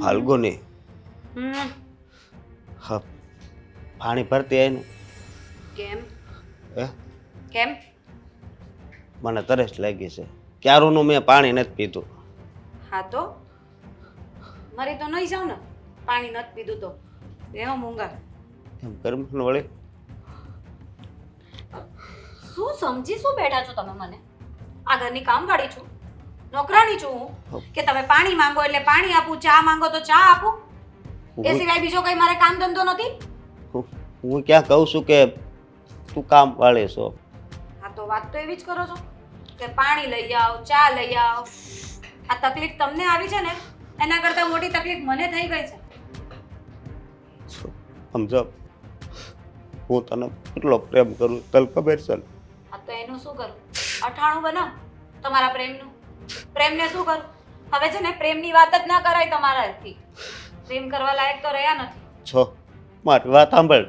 ફાલ્ગુની હા પાણી ભરતી આવી ને કેમ હે કેમ મને તરસ લાગી છે ક્યારનું મેં પાણી નથી પીધું હા તો મરી તો નહીં જાવ ને પાણી નથી પીધું તો એવો મૂંગા એમ કર્મ વળી શું સમજી શું બેઠા છો તમે મને આ ઘરની કામવાળી છું નોકરાણી છું હું કે તમે પાણી માંગો એટલે પાણી આપું ચા માંગો તો ચા આપું એ સિવાય બીજો કઈ મારે કામ ધંધો નથી હું ક્યાં કહું છું કે તું કામ વાળી છો હા તો વાત તો એવી જ કરો છો કે પાણી લઈ આવ ચા લઈ આવ આ તકલીફ તમને આવી છે ને એના કરતાં મોટી તકલીફ મને થઈ ગઈ છે સમજો હું તને કેટલો પ્રેમ કરું તને ખબર છે ને? આ તો એનું શું કરું અઠાણું બનાવ તમારા પ્રેમનું પ્રેમને શું કરું હવે છે ને પ્રેમની વાત જ ના કરાય તમારાથી પ્રેમ કરવા લાયક તો રહ્યા નથી છો મારી વાત સાંભળ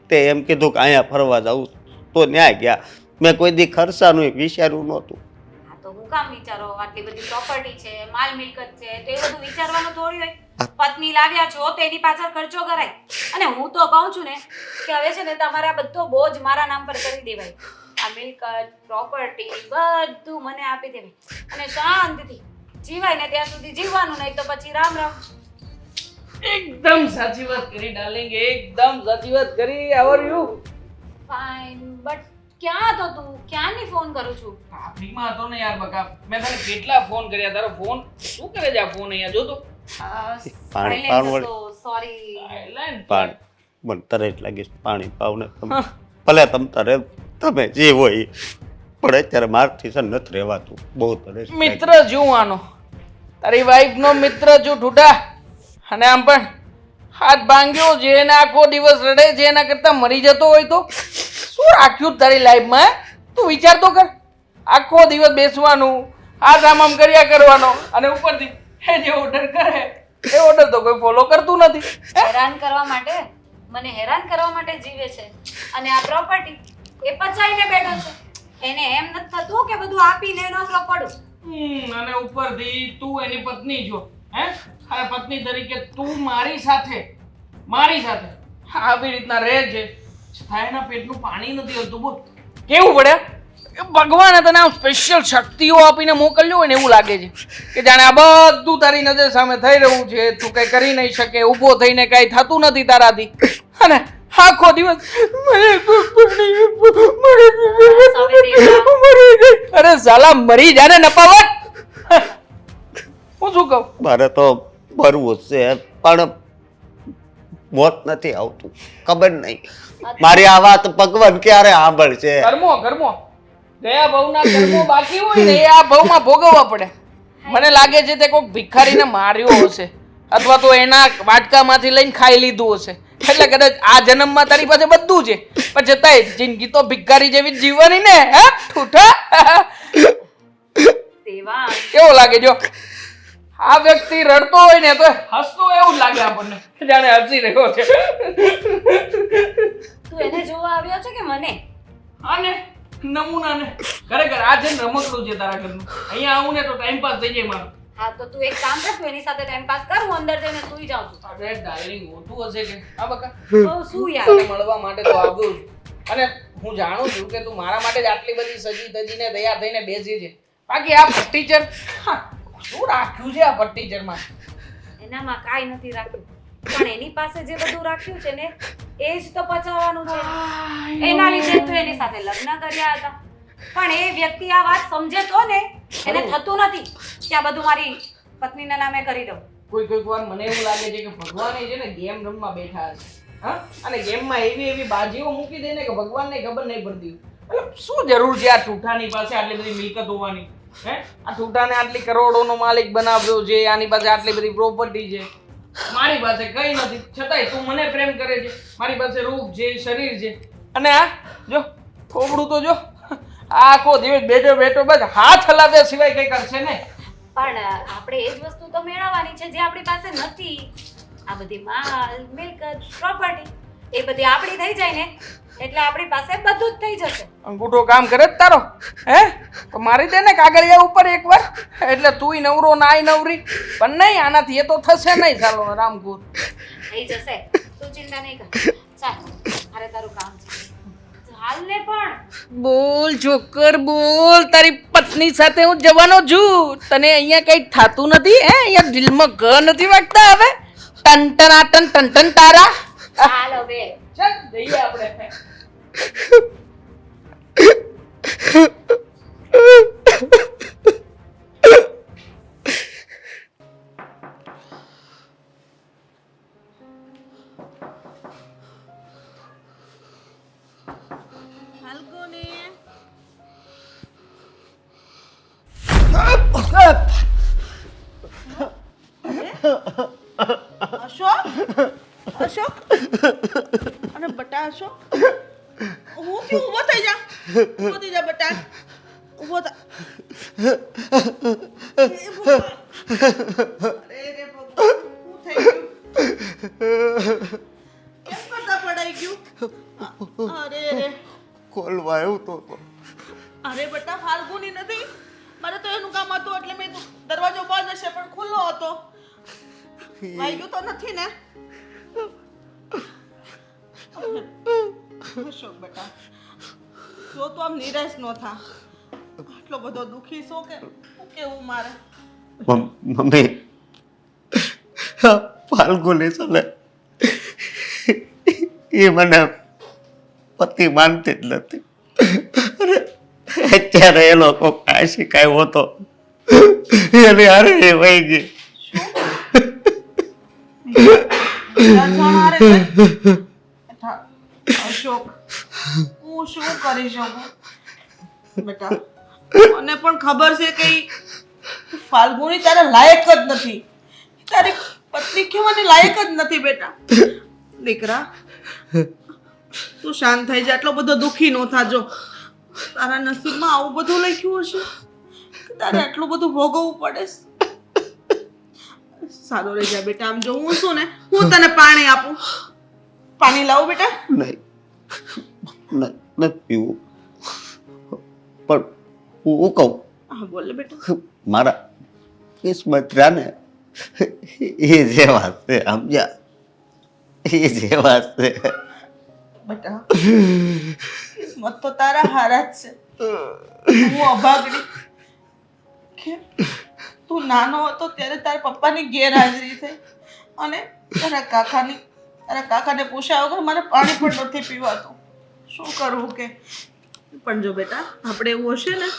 તે એમ કીધું કે અહીંયા ફરવા જાઉં તો ન્યાય ગયા મેં કોઈ દી ખર્ચાનું વિચાર્યું નહોતું હા તો હું કામ વિચારો આટલી બધી પ્રોપર્ટી છે માલ મિલકત છે તો એ બધું વિચારવાનું થોડી હોય પત્ની લાવ્યા છો તો એની પાછળ ખર્ચો કરાય અને હું તો કહું છું ને કે હવે છે ને તમારે આ બધો બોજ મારા નામ પર કરી દેવાય આ મિલકત પ્રોપર્ટી બધું મને આપી દેવાય અને શાંતિથી જીવાય ને ત્યાં સુધી જીવવાનું નહીં તો પછી રામ રામ એકદમ સાચી વાત કરી ડાર્લિંગ એકદમ સાચી વાત કરી how are you fine but ક્યાં હતો તું ક્યાંની ફોન કરું છું ટ્રાફિકમાં હતો ને યાર બકા મેં તને કેટલા ફોન કર્યા તારો ફોન શું કરે છે આ ફોન અહીંયા જો તો પાણી સોરી પાણી મને તરસ લાગી છે, પાણી પાવ ને તમે ભલે તમ તારે તમે જે હોય ઈ. પણ અત્યારે મારથી છે ને નથી રહેવાતું બહુ તરસ મિત્ર જોવાનો તારી વાઈફ નો મિત્ર જો ઠૂઠા અને આમ પણ હાથ ભાંગ્યો જે એને આખો દિવસ રડે છે એના કરતા મરી જતો હોય તો શું રાખ્યું તારી લાઈફમાં તું વિચાર તો કર આખો દિવસ બેસવાનું હાથ આમ કર્યા કરવાનો અને ઉપરથી એ જે ઓર્ડર કરે એ ઓર્ડર તો કોઈ ફોલો કરતું નથી હેરાન કરવા માટે મને હેરાન કરવા માટે જીવે છે અને આ પ્રોપર્ટી એ પચાઈને બેઠો છે એને એમ નથી થતું કે બધું આપીને નોકરો પડું અને ઉપરથી તું એની પત્ની છો હે અને પત્ની તરીકે તું મારી સાથે આવી રીતના રહે છે છતાં એના પેટનું પાણી નથી હલતું બોલ કેવું પડે ભગવાને તને આમ સ્પેશિયલ શક્તિઓ આપીને મોકલ્યો હોય ને એવું લાગે છે કે જાણે આ બધું તારી નજર સામે થઈ રહ્યું છે તું કઈ કરી નહીં શકે ઊભો થઈને કઈ થતું નથી તારાથી અને આખો દિવસ અરે સાલા મરી જાને નપાવત હું શું કહું મારે તો ભરવું જ છે પણ મોત નથી આવતું ખબર નહીં મારી આ વાત ભગવાન ક્યારે સાંભળશે કર્મો ગયા ભવના કર્મો બાકી હોય ને એ આ ભવમાં ભોગવવા પડે મને લાગે છે તે કોઈક ભિખારીને માર્યો હશે અથવા તો એના વાટકામાંથી લઈને ખાઈ લીધું હશે એટલે કદાચ આ જન્મમાં તારી પાસે બધું છે પણ છતાંય જિંદગી તો ભિખારી જેવી જ જીવવાની ને હે ઠૂઠા દેવા કેવો લાગે જો આ વ્યક્તિ રડતો હોય ને તો હસતો એવું જ લાગે આપણને જાણે હસી રહ્યો છે તું એને જોવા આવ્યો છે કે મને આને નમૂનાને ખરેખર આ જે રમકડું છે તારા ઘરનું અહીંયા આવું ને તો ટાઈમ પાસ થઈ જાય મારો હા તો તું એક કામ કર તું એની સાથે ટાઈમ પાસ કર હું અંદર જઈને સૂઈ જાઉં છું અરે ડાર્લિંગ હોતું હશે કે હા બકા તો શું યાર તને મળવા માટે તો આવ્યો છું અને હું જાણું છું કે તું મારા માટે જ આટલી બધી સજી તજીને તૈયાર થઈને બેસી છે બાકી આ ફર્ટીચર શું રાખ્યું છે આ ફર્ટીચરમાં એનામાં કાંઈ નથી રાખ્યું પણ એની પાસે જે બધું રાખ્યું છે ને એ જ તો પચાવવાનું છે એના લીધે તો એની સાથે લગ્ન કર્યા હતા પણ એ વ્યક્તિ આ વાત સમજે તો ને એને થતું નથી કે આ બધું મારી પત્નીના નામે કરી દઉં કોઈક વાર મને એવું લાગે છે કે ભગવાને છે ને ગેમ રમવા બેઠા છે હા અને ગેમમાં એવી બાજીઓ મૂકી દે ને કે ભગવાનને ખબર નહીં પડતી મતલબ શું જરૂર છે આ ઠૂઠાની પાસે આટલી બધી મિલકત હોવાની હે આ ઠૂઠાને આટલી કરોડોનો માલિક બનાવ્યો છે આની પાસે આટલી બધી પ્રોપર્ટી છે મારી પાસે કઈ નથી છતાંય તું મને પ્રેમ કરે છે મારી પાસે રૂપ છે શરીર છે અને આ જો થોબડું તો જો આખો દિવસ બેઠો બસ હાથ હલાવ્યા સિવાય કઈ કરશે ને પણ આપણે એ જ વસ્તુ તો મેળવવાની છે જે આપણી પાસે નથી આ બધી માલ મિલકત પ્રોપર્ટી એ બધી આપણી થઈ જાય ને એટલે આપણી પાસે બધું જ થઈ જશે. અંગૂઠો કામ કરે જ તારો હે તો મારી દે ને કાગળિયા ઉપર એકવાર એટલે તુંય નવરો નાય નવરી પણ નહીં આનાથી એ તો થશે નહીં. ચાલો રામગુર થઈ જશે, તું ચિંતા નહીં કર. ચાલ મારે તારું કામ છે, હાલ ને. પણ બોલ જોકર બોલ, તારી પત્ની સાથે હું જવાનો છું. તને અહીંયા કઈ થાતું નથી હે? અહીંયા દિલમાં ઘ નથી વાગતા હવે? ટન ટન તારા. ચાલ હવે ચાલ જઈએ આપણે. અશોક અશોક અરે બટા અશોક હું થયું? ઊભો થઈ જા બટા, ઊભો થા. અરે રે ભગવાન, શું થઈ ગયું? કેમ કરતા પડાઈ ગયું? અરે રે ખોલવા આવ્યો તો અરે બટા ફાલ્ગુની નથી, મારે તો એનું કામ હતું એટલે મેં દરવાજો બંધ હશે પણ ખુલ્લો હતો. વાગ્યું તો નથી ને? અશોક બેટા જો તું આમ નિરાશ ન થા. આટલો બધો દુખી છો કે શું કેવું મારે? મમ્મી ફાલ્ગુની છે ને એ મને પતિ માનતી જ નથી. અને અત્યારે એ લોકો કાંઈ શીખાયો હતો એને હારે એ વહી ગઈ. અશોક હું શું કરી શકું બેટા? મને પણ ખબર છે કે ફાલ્ગુની તારા લાયક જ નથી. તારી પત્ની કહેવાની લાયક જ નથી બેટા. દીકરા તું શાંત થઈ જા, આટલો બધો દુખી ન થાજો. તારા નસીબમાં આવું બધું લખ્યું હશે કે તારે આટલું બધું ભોગવવું પડે. સારો રહી જા બેટા. આમ જો હું છું ને, હું તને પાણી આપું. પાણી લાવું બેટા? નહીં નથી પીવું, પણ હું કહું હા બોલે બેટા. મારા કિસ્મત રહ્યા ને એ જેવા છે, સમજ્યા? એ જેવા છે બેટા કિસ્મત તો તારા હારા જ છે. હું અભાગડી. કેમ? તું નાનો હતો ત્યારે તારા પપ્પાની ગેરહાજરી થઈ અને તારા કાકાને પૂછ્યા વગર મને પાણી પણ નથી પીવાતું. શું કરવું કે? પણ જો બેટા આપણે એવું હશે ને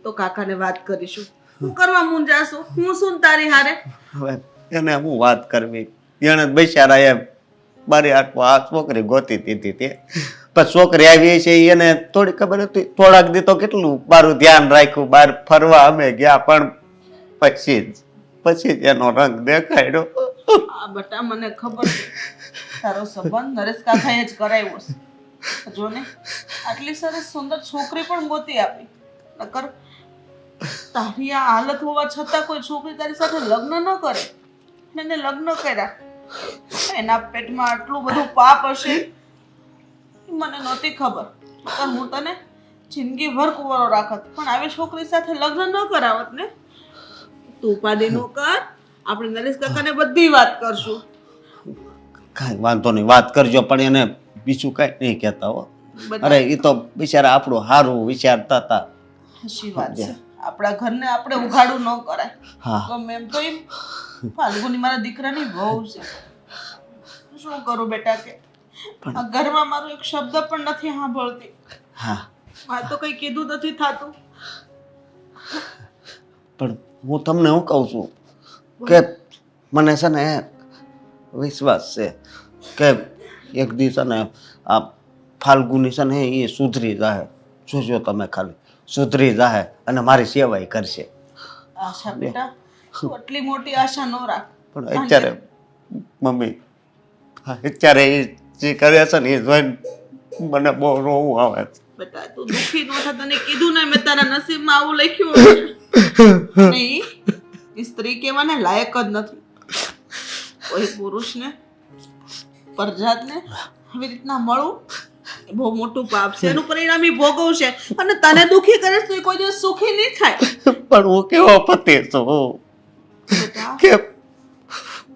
તો કાકાને વાત કરીશું. શું કરવા મૂંઝાશું? હું શું તારી હારે? હવે એને હું વાત કરવી? એને બિચારા એમ મારી હાથમાં આ છોકરી ગોતી દીધી તે પણ છોકરી આવી છે એને થોડી ખબર હતી. થોડાક દી તો કેટલું મારું ધ્યાન રાખ્યું, બહાર ફરવા અમે ગયા, પણ પછી જ એનો રંગ દેખાડ્યો. આ બેટા મને ખબર છે તારો સંબંધ નરેશ કાકાએ જ કરાવ્યો છે. જો ને આટલી સરસ સુંદર છોકરી પણ ગોતી આપી. નકર તારી આ હાલત હોવા છતાં કોઈ છોકરી તારી સાથે લગ્ન ન કરે. એને લગ્ન કર્યા, એના પેટમાં આટલું બધું પાપ હશે મને નહોતી ખબર. નકર હું તને જિંદગીભર કુંવારો રાખત, પણ આવી છોકરી સાથે લગ્ન ન કરાવત ને. તું ઉપાધિ નો કર, આપણે નરેશ કાકાને બધી વાત કરશું. કાંઈ વાંધો નહીં, વાત કરજો, પણ એને બીજું કાંઈ નહીં કહેતા હો. અરે એ તો બિચારા આપણું સારું વિચારતા હતા. સાચી વાત છે. આપણા ઘરને આપણે ઉઘાડું ન કરાય. હા ગમે એમ તો ફાલ્ગુની મારા દીકરાની વહુ છે. શું કરું બેટા કે આ ઘરમાં મારો એક શબ્દ પણ નથી સાંભળતી. હા આ તો કઈ કીધું નથી થાતું. પણ હું તમને શું કહું છું કે મને છે ને વિશ્વાસ છે કે એક દિવસ છે ને આ ફાલ્ગુની છે ને એ સુધરી જાય. જોજો તમે ખાલી સુધરી જાય અને મારી સેવાય કરશે. આશા બેટા તું આટલી મોટી આશા ન રાખ. પણ અત્યારે મમ્મી અત્યારે એ જે કરે છે ને એ જોઈને મને બહુ રોવું આવે છે. બેટા તું દુખી ન થા. તને કીધું ને મેં તારા નસીબમાં આવું લખ્યું છે. નહીં સ્ત્રી કહેવાને લાયક જ નથી. કોઈ પુરુષને પરજાતને આવી રીતના મળવું બહુ મોટું પાપ છે, એનું પરિણામ ઈ ભોગવશે અને તને દુખી કરે તો ઈ કોઈ દિવસ સુખી નહીં થાય. પણ હું કેવો પતિ છું બેટા, કે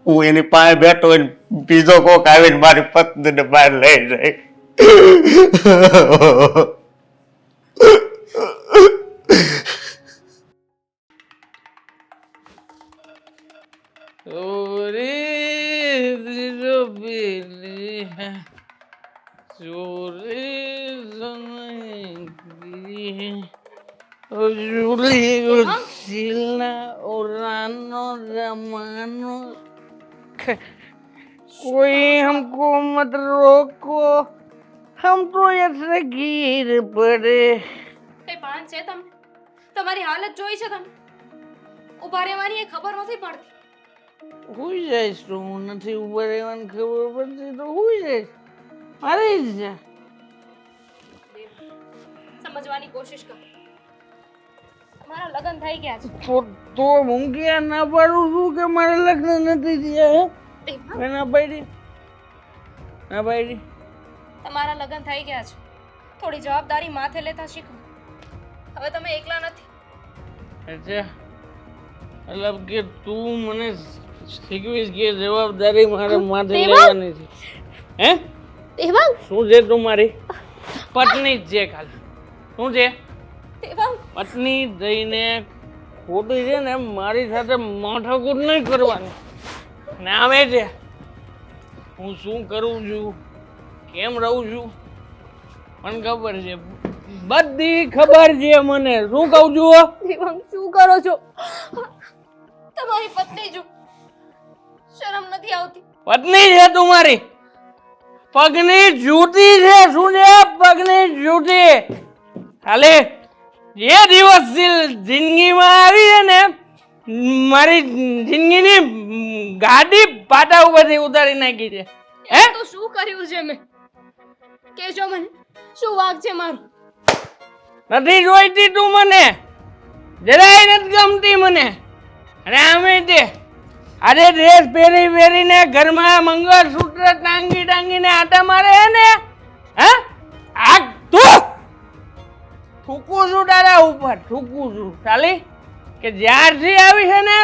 હું એની પાસે બેઠો હોય ને બીજો કોક આવીને મારી પત્નીને બહાર લઈ જાય. कोई हमको मत रोको, हम तो ऐसे गिर पड़े. કઈ ભાન છે તમને? તમારી હાલત જોઈ છે તમે? ઊભા રહેવાની એ ખબર નથી પડતી. હુઈ જઈશ તો હું નથી ઉભા રહેવાની ખબર પડતી તો હુઈ જઈશ. મારી જ છે. સમજવાની કોશિશ કરો. તમારા લગ્ન થઈ ગયા છે. તો હું ક્યાં ના પાડું છું કે મારા લગ્ન નથી થયા? ના પાડી, ના પાડી. તમારા લગ્ન થઈ ગયા છે. થોડી જવાબદારી માથે લેતા શીખો. હવે તમે એકલા નથી. અચ્છા, મતલબ કે તું મને શીખવીશ કે જવાબદારી મારે માથે લેવાની છે? હે? દેવાંગ, શું છે તું મારી પત્ની જ છે ખાલી? શું છે? દેવાંગ, પત્ની જઈને ખોટી છે ને મારી સાથે માથાકૂટ નહીં કરવાની. ને આમે છે હું શું કરું છું, કેમ રહું છું મને ખબર છે, બધી ખબર છે મને. શું કહું છું? દેવાંગ, શું કરો છો? તમારી પત્ની જો શરમ નથી આવતી? પત્ની છે તમારી? પગની જૂતી છે. શું છે? પગની જૂતી. ખાલી જે દિવસ જિંદગીમાં આવી છે ને મારી જિંદગીની ગાડી પાટા ઉપરથી ઉતારી નાખી છે. હે? તો શું કર્યું છે મેં? કહેજો મને, શું વાંક છે મારો? નથી જોઈતી તું મને, જરાય નથી ગમતી મને. અને આમે તે આજે ડ્રેસ પહેરીને ઘરમાં મંગળસૂત્ર ટાંગીને આટા મારે હે ને? હા, આ તું થૂકું છું તારા ઉપર, થૂકું છું. ચાલી કે જ્યારથી આવી છે ને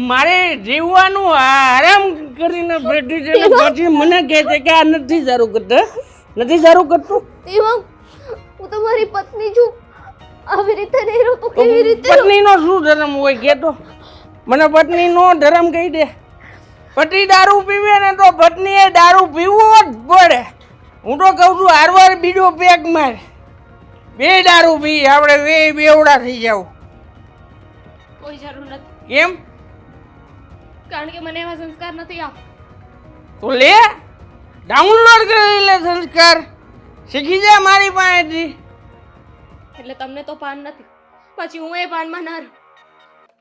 મારે જીવવાનું આરામ કરીને બેઠી છે ને પછી મને કહે છે કે આ નથી સારું કરતું, નથી સારું કરતું. દેવાંગ, હું તમારી પત્ની છું. આવી રીતે નહીં રહો તો કેવી રીતે? પત્નીનો શું ધર્મ હોય કે? તો મને પત્નીનો ધર્મ કહી દે. પતિ દારૂ પીવે ને તો પત્નીએ દારૂ પીવો જ પડે. હું તો કહું છું હારવાર બીજો પેક માર, બે દારૂ પી આપણે બેવડા થઈ જાવ. કોઈ જરૂર નથી, કેમ? કારણ કે મને એવા સંસ્કાર નથી આપતા. તો લે ડાઉનલોડ કરી લે સંસ્કાર, શીખી જા મારી પાસેથી. એટલે તમને તો ભાન નથી, પછી હું એ ભાનમાં ના રહું.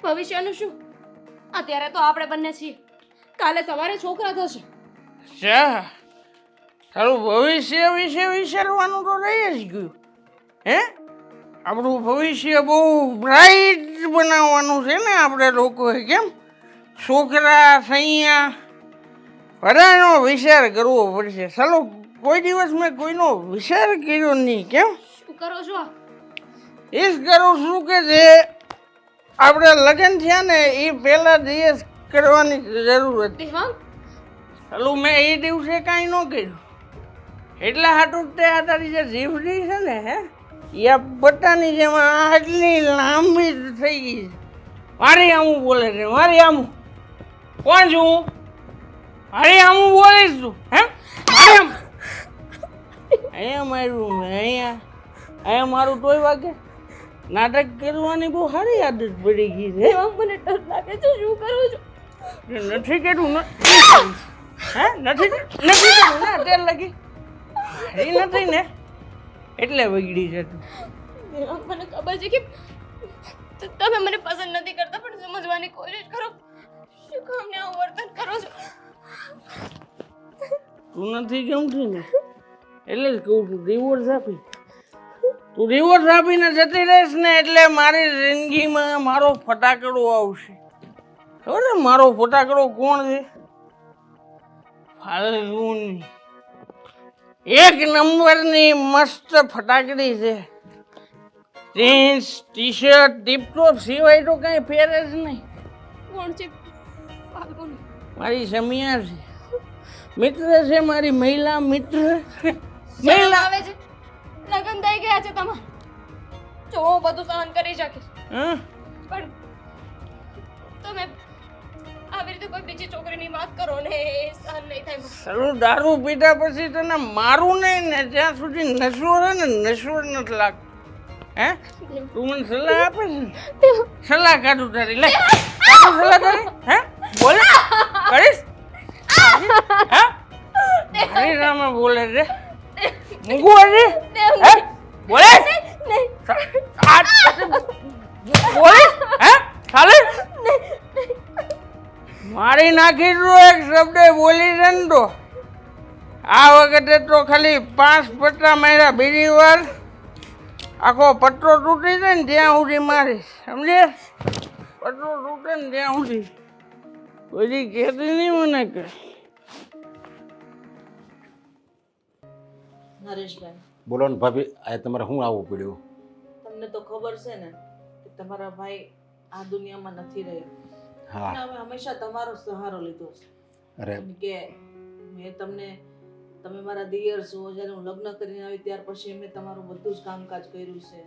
ભવિષ્યનું શું? અત્યારે તો આપણે બંને છીએ, કાલે સવારે છોકરા થશે. શા તારું ભવિષ્ય વિશે વિચારવાનું તો રહી જ ગયું. હે, આપણું ભવિષ્ય બહુ બ્રાઇટ બનાવવાનું છે ને આપણે લોકોએ. કેમ? છોકરા સૈયા બધાનો વિચાર કરવો પડશે. ચાલો કોઈ દિવસ મેં કોઈનો વિચાર કર્યો નહીં. કેમ? શું કરો છો આપ? એ જ કરું છું કે જે આપણે લગ્ન થયા ને એ પહેલા દિવસ કરવાની જરૂર હતી. દેવાંગ, ચાલો મેં એ દિવસે કાંઈ ન કર્યું એટલા હાટું તે આ તારી જે જીભડી છે ને હે એ બટાની જેમ આટલી લાંબી થઈ ગઈ છે. મારી આમું બોલે છે, મારી આમું. કોણ છું હું? મારી આમું બોલીશ તું? હે મારી આમ અહીંયા માર્યું મેં, અહીંયા મારું તોય વાગે. નાટક કરવાની બહુ સારી આદત પડી ગઈ છે. દેવાંગ, મને ડર લાગે છે. શું કરું છું? નથી કર્યું હે નથી કર્યું ને અત્યારે લગી એ નથી ને એટલે બગડી છે તું. દેવાંગ, મને ખબર છે કે તમે મને પસંદ નથી કરતા, પણ સમજવાની કોશિશ કરો. શું કામ ને આવું વર્તન કરો છો? તું નથી ગમતી ને એટલે જ કહું છું ડિવોર્સ આપી. તું ડિવોર્સ આપીને જતી રહીશ ને એટલે મારી જિંદગીમાં મારો ફટાકડો આવશે. ખબર છે મારો ફટાકડો કોણ છે? ફાલ્ગુની. એક નંબરની મસ્ત ફટાકડી છે. જીન્સ ટી શર્ટ ટીપટોપ સિવાય તો કઈ પહેરે જ નહીં. કોણ છે ફાલ્ગુની? મારી સમિયા છે, મિત્ર છે, મારી મહિલા મિત્ર. શરમ આવે છે? લગ્ન થઈ ગયા છે તમારા. જો હું બધું સહન કરી શકીશ, હા? પણ તમે આવી રીતે કોઈ બીજી છોકરીની વાત કરો ને એ સહન નહીં થાય મને. સાલું દારૂ પીધા પછી તને મારું નહીં ને ત્યાં સુધી નશો રહે ને નશો નથી લાગતો. હે તું મને સલાહ આપે છે ને? સલાહ કાઢું તારી, લે કાઢું સલાહ તારી. હે બોલે કરીશ? હે મારી સામે બોલે છે, મૂકવું હશે? હે બોલે બોલે હે ચાલે મારી નાખી દઉં એક શબ્દ બોલી છે ને તો આ વખતે તો ખાલી 5 પટ્ટા માર્યા, બીજી વાર આખો પટ્ટો તૂટી જાય ને ત્યાં સુધી મારીશ, સમજે? પટ્ટો તૂટે ને ત્યાં સુધી કોઈ કહેતી નહીં મને કે. નરેશભાઈ, બોલો ને ભાભી, આ તમારે શું આવવું પડ્યું? તમને તો ખબર છે ને કે તમારા ભાઈ આ દુનિયામાં નથી રહ્યા. હા. અને અમે હંમેશા તમારો સહારો લીધો છે. અરે કેમ કે મેં તમે મારા દિયર છો. જ્યારે હું લગ્ન કરીને આવી ત્યાર પછી મેં તમારું બધું જ કામકાજ કર્યું છે.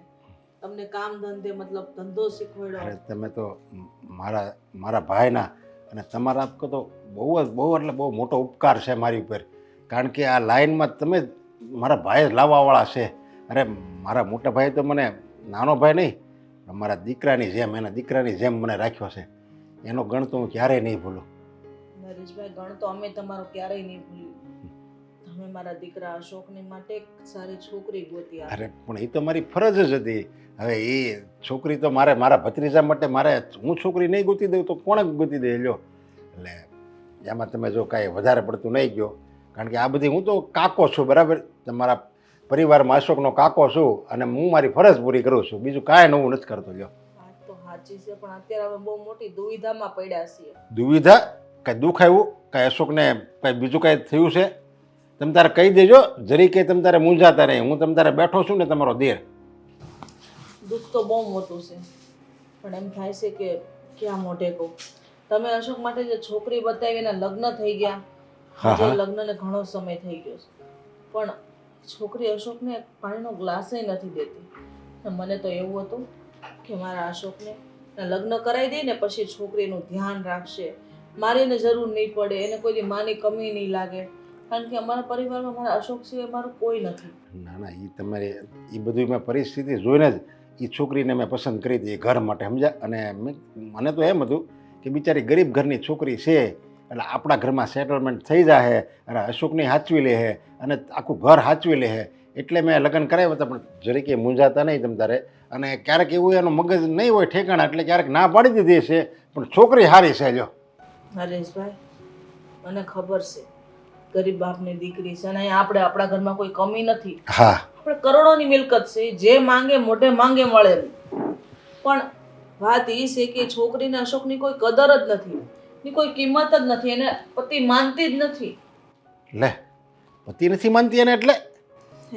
તમને કામ ધંધે મતલબ ધંધો શીખવાડ્યો. અરે તમે તો મારા ભાઈના અને તમારા તો બહુ એટલે બહુ મોટો ઉપકાર છે મારી ઉપર. કારણ કે આ લાઈનમાં તમે મારા ભાઈ લાવવાવાળા છે. અરે મારા મોટા ભાઈ તો મને નાનો ભાઈ નહીં, મારા દીકરાની જેમ, એના દીકરાની જેમ મને રાખ્યો છે. એનો ગણ તો હું ક્યારેય નહીં ભૂલું. નરેશભાઈ, ગણ તો અમે તમારો ક્યારેય નહીં ભૂલ્યું. તમે મારા દીકરા અશોકની માટે એક સારી છોકરી ગોતી આપી. અરે પણ એ તો મારી ફરજ જ હતી. હવે એ છોકરી તો મારા ભત્રીજા માટે હું છોકરી નહીં ગોતી દઉં તો કોણે ગોતી દે લ્યો. એટલે એમાં તમે જો કાંઈ વધારે પડતું નહીં ગયો. કારણ કે આ બધી હું તો કાકો છું, બરાબર? તમારા પરિવારમાં અશોકનો કાકો છું અને હું મારી ફરજ પૂરી કરું છું. બીજું કાંઈ નવું નથી કરતો લ્યો. વાત તો સાચી છે, પણ અત્યારે અમે બહુ મોટી દુવિધામાં પડ્યા છીએ. દુવિધા? કાંઈ દુઃખ આવ્યું? કાંઈ અશોકને કાંઈ બીજું કાંઈ થયું છે? તમે તારે કહી દેજો, જરી કે તમે તારે મૂંઝાતા નહીં. હું તમે તારે બેઠો છું ને તમારો દેર. દુઃખ તો બહુ મોટું છે, પણ એમ થાય છે કે ક્યાં મોઢે કહું. તમે અશોક માટે જે છોકરી બતાવી એના લગ્ન થઈ ગયા. હા, હા. જે લગ્નને ઘણો સમય થઈ ગયો છે, પણ છોકરી અશોકને પાણીનો ગ્લાસય નથી દેતી. અને મને તો એવું હતું કે મારા અશોકને લગ્ન કરાવી દે ને પછી છોકરીનું ધ્યાન રાખશે, મારી એને જરૂર નહીં પડે, એને કોઈ દી માની કમી નહીં લાગે. કારણ કે અમારા પરિવારમાં મારા અશોક સિવાય મારું કોઈ નથી. ના એ તમારે એ બધું મેં પરિસ્થિતિ જોઈને જ એ છોકરીને મેં પસંદ કરી હતી એ ઘર માટે, સમજ્યા? અને મને તો એમ હતું કે બિચારી ગરીબ ઘરની છોકરી છે એટલે આપણા ઘરમાં સેટલમેન્ટ થઈ જાય અને અશોકને સાચવી લે છે અને આખું ઘર સાચવી લે છે. એટલે મેં લગ્ન કરાવ્યા હતા. પણ જરીકે મૂંઝાતા નહીં તમ તારે. અને ક્યારેક એવું એનું મગજ નહીં હોય ઠેકાણા એટલે ક્યારેક ના પાડી દીધી છે, પણ છોકરી સારી છે. લ્યો નરેશભાઈ, મને ખબર છે ગરીબ બાપની દીકરી છે અને અહીંયા આપણા ઘરમાં કોઈ કમી નથી. હા, આપણે કરોડોની મિલકત છે, જે માંગે મોઢે માંગે મળે. પણ વાત એ છે કે છોકરીને અશોકની કોઈ કદર જ નથી, ની કોઈ કિંમત જ નથી, એને પતિ માનતી જ નથી. લે પતિ નથી માનતી એને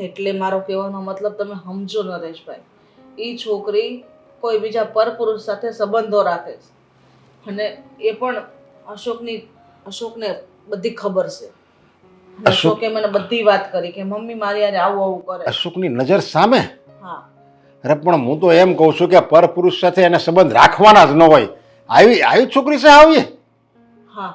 એટલે મારો કહેવાનો મતલબ તમે સમજો નરેશભાઈ, એ છોકરી કોઈ બીજા પરપુરુષ સાથે સંબંધો રાખે છે અને એ પણ અશોકને બધી ખબર છે. અશોકે મને બધી વાત કરી કે મમ્મી મારી યારે આવું કરે. અશોકની નજર સામે? હા. અરે પણ હું તો એમ કહું છું કે પરપુરુષ સાથે એને સંબંધ રાખવાના જ ન હોય. આવી છોકરી છે આવી? હા,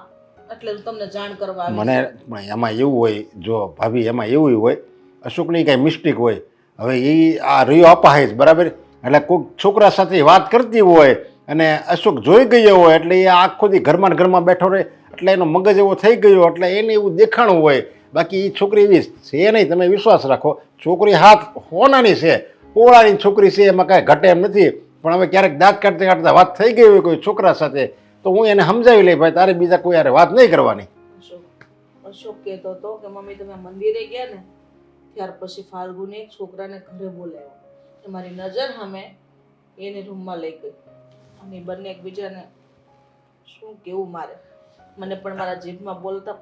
એટલે તમને જાણ કરવા આવી. મને પણ એમાં એવું હોય, જો ભાભી એમાં એવું હોય અશોકની કાંઈ મિસ્ટેક હોય. હવે એ આ રહ્યો અપાહિજ, બરાબર? એટલે કોઈક છોકરા સાથે વાત કરતી હોય અને અશોક જોઈ ગયો હોય એટલે એ આખો દી ઘરમાં બેઠો રહે એટલે એનો મગજ એવો થઈ ગયો એટલે એને એવું દેખાણું હોય. બાકી એ છોકરી એવી છે નહીં, તમે વિશ્વાસ રાખો. છોકરી હાથ હોનાની છે, પોળાની છોકરી છે, એમાં કાંઈ ઘટે એમ નથી. પણ હવે ક્યારેક દાંત કાઢતા વાત થઈ ગઈ હોય કોઈ છોકરા સાથે તો હું એને સમજાવી લઈ, ભાઈ તારે બીજા કોઈ યારે વાત નહીં કરવાની. અશોક કહેતો હતો કે મમ્મી તમે મંદિરે ગયા ને ત્યાર પછી ફાલ્ગુને એક છોકરાને ઘરે બોલાવ્યો. મારી નજર સામે એને રૂમમાં લઈ ગઈ અને બંને એકબીજાને શું કેવું મારે. મને પણ મારા જીભમાં બોલતા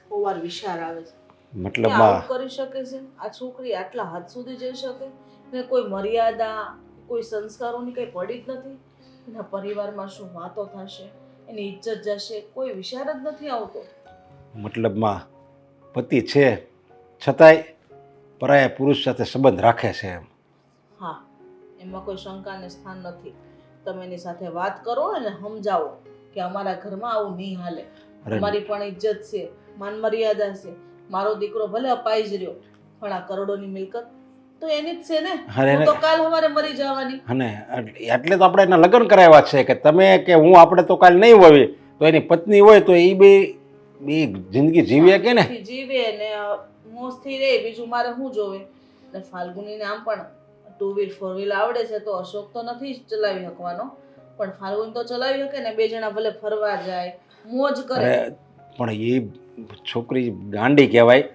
બહુ વાર વિચાર આવે છે. કે મતલબમાં આવું કરી શકે છે આ છોકરી આટલા હદ સુધી જઈ શકે ને કોઈ મર્યાદા કોઈ સંસ્કારોની કંઈ પડી જ નથી એના પરિવારમાં શું વાતો થશે એની ઇજ્જત જશે કોઈ વિચાર જ નથી આવતો મતલબમાં પતિ છે છતાંય પરાયા પુરુષ સાથે સંબંધ રાખે છે એમ. હા એમાં કોઈ શંકાને સ્થાન નથી તમે એની સાથે વાત કરો અને સમજાવો કે અમારા ઘરમાં આવું નહીં હાલે અરે અમારી પણ ઇજ્જત છે માન મર્યાદા છે મારો દીકરો ભલે અપાઈ જ રહ્યો પણ આ કરોડોની મિલકત તો એની જ છે ને અરે હું તો કાલ સવારે મરી જવાની અને એટલે તો આપણે એના લગ્ન કરાવ્યા છે કે તમે કે હું આપણે તો કાલ નહીં હોવી તો એની પત્ની હોય તો એ બે જિંદગી જીવે કે ને થી જીવે ને મોજથી રહે બીજું મારે શું જોવે ને ફાલ્ગુનીને આમ પણ 2 વ્હીલ 4 વ્હીલ આવડે છે તો અશોક તો નથી જ ચલાવી શકવાનો પણ ફાલ્ગુન તો ચલાવી શકે ને બે જણા ભલે ફરવા જાય મોજ કરે અરે પણ એ છોકરી ગાંડી કહેવાય